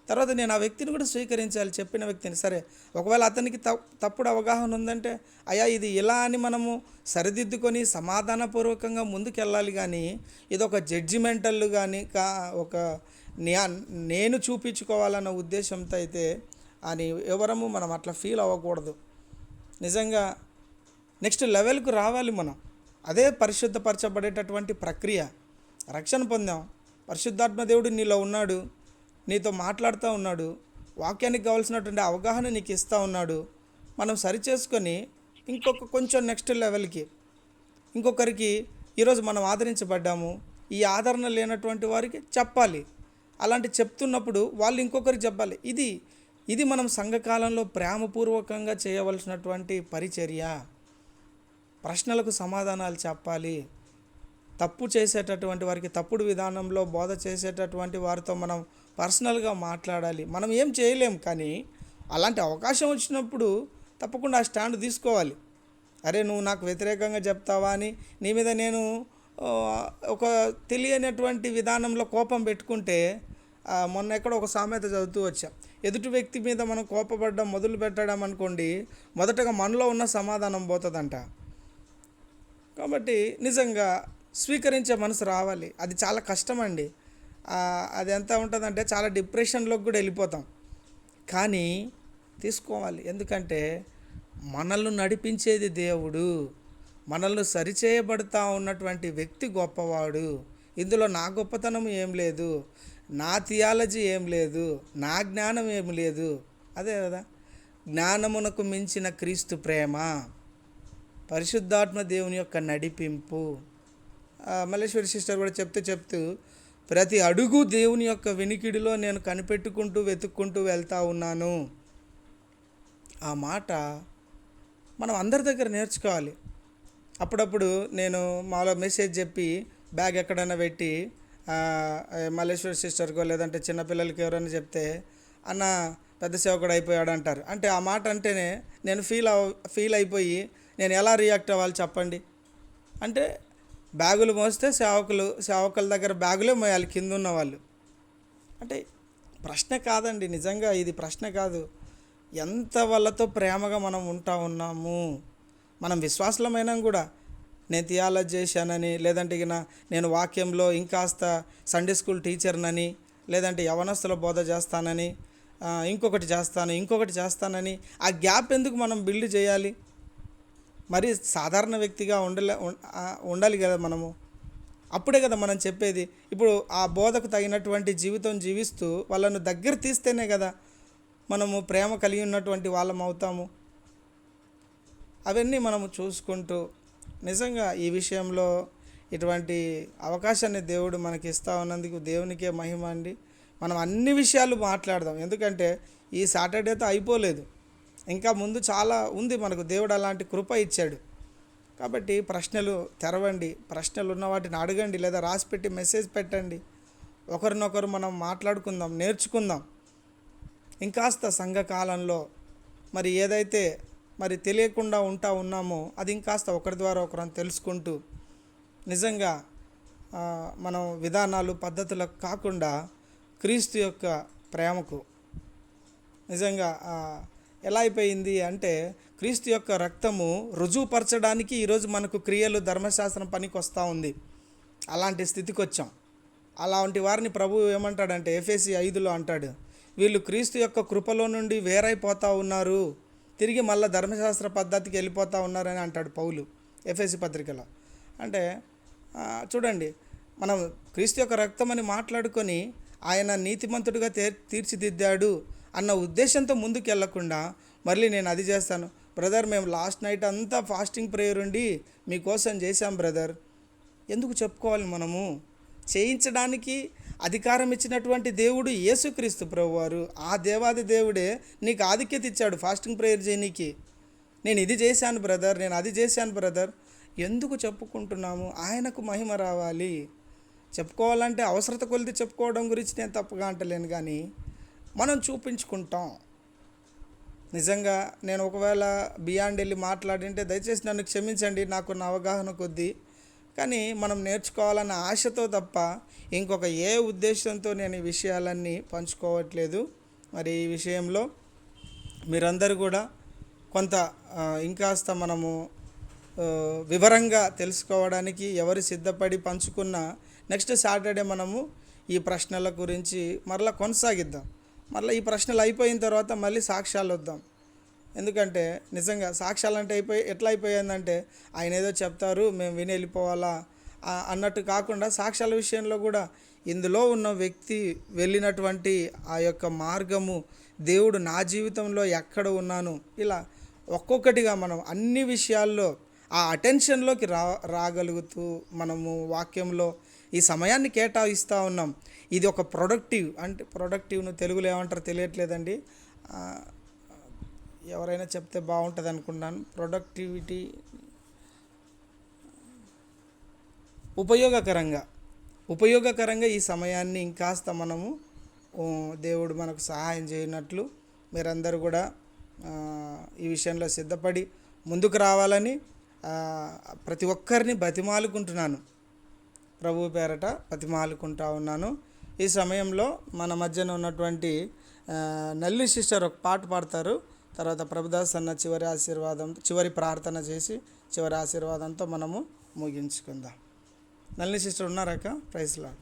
S2: తర్వాత నేను ఆ వ్యక్తిని కూడా స్వీకరించాలి, చెప్పిన వ్యక్తిని. సరే ఒకవేళ అతనికి తప్పుడు అవగాహన ఉందంటే అయ్యా ఇది ఇలా అని మనము సరిదిద్దుకొని సమాధానపూర్వకంగా ముందుకెళ్ళాలి. కానీ ఇది ఒక జడ్జిమెంటల్ కానీ ఒక నేను చూపించుకోవాలన్న ఉద్దేశంతో అయితే అని ఎవరము మనం అట్లా ఫీల్ అవ్వకూడదు. నిజంగా నెక్స్ట్ లెవెల్కు రావాలి మనం. అదే పరిశుద్ధపరచబడేటటువంటి ప్రక్రియ. రక్షణ పొందాం, పరిశుద్ధాత్మ దేవుడు నీలో ఉన్నాడు, నీతో మాట్లాడుతూ ఉన్నాడు, వాక్యానికి కావాల్సినటువంటి అవగాహన నీకు ఇస్తూ ఉన్నాడు. మనం సరిచేసుకొని కొంచెం నెక్స్ట్ లెవెల్కి ఇంకొకరికి ఈరోజు మనం ఆదరించబడ్డాము, ఈ ఆదరణ లేనటువంటి వారికి చెప్పాలి. అలాంటి చెప్తున్నప్పుడు వాళ్ళు ఇంకొకరికి చెప్పాలి. ఇది మనం సంఘకాలంలో ప్రేమపూర్వకంగా చేయవలసినటువంటి పరిచర్య. ప్రశ్నలకు సమాధానాలు చెప్పాలి. తప్పు చేసేటటువంటి వారికి, తప్పుడు విధానంలో బోధ చేసేటటువంటి వారితో మనం పర్సనల్గా మాట్లాడాలి. మనం ఏం చేయలేం, కానీ అలాంటి అవకాశం వచ్చినప్పుడు తప్పకుండా ఆ స్టాండ్ తీసుకోవాలి. అరే నువ్వు నాకు వ్యతిరేకంగా చెప్తావా అని నీ మీద నేను ఒక తెలియనటువంటి విధానంలో కోపం పెట్టుకుంటే, మొన్న ఎక్కడో ఒక సామెత చదువుతూ వచ్చా, ఎదుటి వ్యక్తి మీద మనం కోపపడడం మొదలు పెట్టడం అనుకోండి, మొదటగా మనలో ఉన్న సమాధానం పోతుందంట. కాబట్టి నిజంగా స్వీకరించే మనసు రావాలి. అది చాలా కష్టమండి. అది ఎంత ఉంటుందంటే చాలా డిప్రెషన్లోకి కూడా వెళ్ళిపోతాం. కానీ తీసుకోవాలి. ఎందుకంటే మనల్ని నడిపించేది దేవుడు, మనల్ని సరిచేయబడుతూ ఉన్నటువంటి వ్యక్తి గొప్పవాడు. ఇందులో నా గొప్పతనం ఏం లేదు, నా థియాలజీ ఏం లేదు, నా జ్ఞానం ఏం లేదు. అదే కదా, జ్ఞానమునకు మించిన క్రీస్తు ప్రేమ, పరిశుద్ధాత్మ దేవుని యొక్క నడిపింపు. మల్లేశ్వరి సిస్టర్ కూడా చెప్తూ ప్రతి అడుగు దేవుని యొక్క వెనికిడిలో నేను కనిపెట్టుకుంటూ వెతుక్కుంటూ వెళ్తూ ఉన్నాను. ఆ మాట మనం అందరి దగ్గర నేర్చుకోవాలి. అప్పుడప్పుడు నేను మాలో మెసేజ్ చెప్పి బ్యాగ్ ఎక్కడైనా పెట్టి మల్లేశ్వరి సిస్టర్కో లేదంటే చిన్నపిల్లలకి ఎవరైనా చెప్తే, అన్న పెద్ద సేవకుడు అయిపోయాడు అంటారు. అంటే ఆ మాట అంటేనే నేను ఫీల్ అయిపోయి నేను ఎలా రియాక్ట్ అవ్వాలి చెప్పండి. అంటే బ్యాగులు మోస్తే సేవకుల దగ్గర బ్యాగులే మోయాలి కింద ఉన్న వాళ్ళు. అంటే ప్రశ్న కాదండి, నిజంగా ఇది ప్రశ్న కాదు. ఎంత వాళ్ళతో ప్రేమగా మనం ఉన్నాము. మనం విశ్వాసలమైనా కూడా నేను థియాలజీ చేశానని, లేదంటే నేను వాక్యంలో ఇంకాస్త సండే స్కూల్ టీచర్నని, లేదంటే యవనస్తుల బోధ చేస్తానని, ఇంకొకటి చేస్తానని ఆ గ్యాప్ ఎందుకు మనం బిల్డ్ చేయాలి? మరి సాధారణ వ్యక్తిగా ఉండాలి కదా మనము. అప్పుడే కదా మనం చెప్పేది. ఇప్పుడు ఆ బోధకు తగినటువంటి జీవితం జీవిస్తూ వాళ్ళను దగ్గర తీస్తేనే కదా మనము ప్రేమ కలిగి ఉన్నటువంటి వాళ్ళం అవుతాము. అవన్నీ మనము చూసుకుంటూ నిజంగా ఈ విషయంలో ఇటువంటి అవకాశాన్ని దేవుడు మనకి ఇస్తూ ఉన్నందుకు దేవునికే మహిమ అండి. మనం అన్ని విషయాలు మాట్లాడదాం, ఎందుకంటే ఈ సాటర్డేతో అయిపోలేదు, ఇంకా ముందు చాలా ఉంది మనకు. దేవుడు అలాంటి కృప ఇచ్చాడు. కాబట్టి ప్రశ్నలు తెరవండి, ప్రశ్నలు ఉన్న వాటిని అడగండి, లేదా రాసిపెట్టి మెసేజ్ పెట్టండి. ఒకరినొకరు మనం మాట్లాడుకుందాం, నేర్చుకుందాం. ఇంకాస్త సంఘకాలంలో మరి ఏదైతే మరి తెలియకుండా ఉన్నామో అది ఇంకాస్త ఒకరి ద్వారా ఒకరిని తెలుసుకుంటూ నిజంగా మనం విధానాలు పద్ధతులకు కాకుండా క్రీస్తు యొక్క ప్రేమకు నిజంగా ఎలా అయిపోయింది అంటే, క్రీస్తు యొక్క రక్తము రుజువుపరచడానికి ఈరోజు మనకు క్రియలు ధర్మశాస్త్రం పనికి వస్తూ ఉంది. అలాంటి స్థితికి వచ్చాం. అలాంటి వారిని ప్రభువు ఏమంటాడంటే ఎఫెసీ 5లో అంటాడు, వీళ్ళు క్రీస్తు యొక్క కృపలో నుండి వేరైపోతూ ఉన్నారు, తిరిగి మళ్ళీ ధర్మశాస్త్ర పద్ధతికి వెళ్ళిపోతూ ఉన్నారని అంటాడు పౌలు ఎఫెసీ పత్రికలో. అంటే చూడండి, మనం క్రీస్తు యొక్క రక్తం అని మాట్లాడుకొని ఆయన నీతిమంతుడిగా తీర్చిదిద్దాడు అన్న ఉద్దేశంతో ముందుకు వెళ్ళకుండా మళ్ళీ నేను అది చేస్తాను బ్రదర్, మేము లాస్ట్ నైట్ అంతా ఫాస్టింగ్ ప్రేయర్ ఉండి మీకోసం చేశాం బ్రదర్. ఎందుకు చెప్పుకోవాలి? మనము చేయించడానికి అధికారం ఇచ్చినటువంటి దేవుడు యేసుక్రీస్తు ప్రభువారు. ఆ దేవాది దేవుడే నీకు ఆధిక్యత ఇచ్చాడు ఫాస్టింగ్ ప్రేయర్ చేయనీకి. నేను ఇది చేశాను బ్రదర్, నేను అది చేశాను బ్రదర్. ఎందుకు చెప్పుకుంటున్నాము? ఆయనకు మహిమ రావాలి. చెప్పుకోవాలంటే అవసరత కొలిది చెప్పుకోవడం గురించి నేను తప్పుగా అంటలేను, కానీ మనం చూపించుకుంటాం. నిజంగా నేను ఒకవేళ బియాండ్ వెళ్ళి మాట్లాడింటే దయచేసి నన్ను క్షమించండి, నాకున్న అవగాహన కొద్దీ. కానీ మనం నేర్చుకోవాలన్న ఆశతో తప్ప ఇంకొక ఏ ఉద్దేశంతో నేను ఈ విషయాలన్నీ పంచుకోవట్లేదు. మరి ఈ విషయంలో మీరందరూ కూడా కొంత ఇంకాస్త మనము వివరంగా తెలుసుకోవడానికి ఎవరు సిద్ధపడి పంచుకున్న నెక్స్ట్ సాటర్డే మనము ఈ ప్రశ్నల గురించి మరలా కొనసాగిద్దాం. మరలా ఈ ప్రశ్నలు అయిపోయిన తర్వాత మళ్ళీ సాక్ష్యాలు వద్దాం. ఎందుకంటే నిజంగా సాక్ష్యాలు అంటే ఎట్లా అయిపోయిందంటే ఆయన ఏదో చెప్తారు మేము విని వెళ్ళిపోవాలా అన్నట్టు కాకుండా సాక్ష్యాల విషయంలో కూడా ఇందులో ఉన్న వ్యక్తి వెళ్ళినటువంటి ఆ యొక్క మార్గము, దేవుడు నా జీవితంలో ఎక్కడ ఉన్నాను, ఇలా ఒక్కొక్కటిగా మనం అన్ని విషయాల్లో ఆ అటెన్షన్లోకి రాగలుగుతూ మనము వాక్యంలో ఈ సమయాన్ని కేటాయిస్తూ ఉన్నాం. ఇది ఒక ప్రొడక్టివ్, అంటే ప్రొడక్టివ్ను తెలుగులో ఏమంటారో తెలియట్లేదండి, ఎవరైనా చెప్తే బాగుంటుంది అనుకున్నాను. ప్రొడక్టివిటీ, ఉపయోగకరంగా ఈ సమయాన్ని ఇంకాస్త మనము దేవుడు మనకు సహాయం చేయనట్లు మీరందరూ కూడా ఈ విషయంలో సిద్ధపడి ముందుకు రావాలని ప్రతి ఒక్కరిని బతిమాలుకుంటున్నాను, ప్రభు పేరట బతిమాలుకుంటా ఉన్నాను. ఈ సమయంలో మన మధ్యన ఉన్నటువంటి నల్లి సిస్టర్ ఒక పాట పాడతారు. తర్వాత ప్రభుదాస్ అన్న చివరి ప్రార్థన చేసి చివరి ఆశీర్వాదంతో మనము ముగించుకుందాం. నల్లి సిస్టర్ ఉన్నారాక? Praise lord.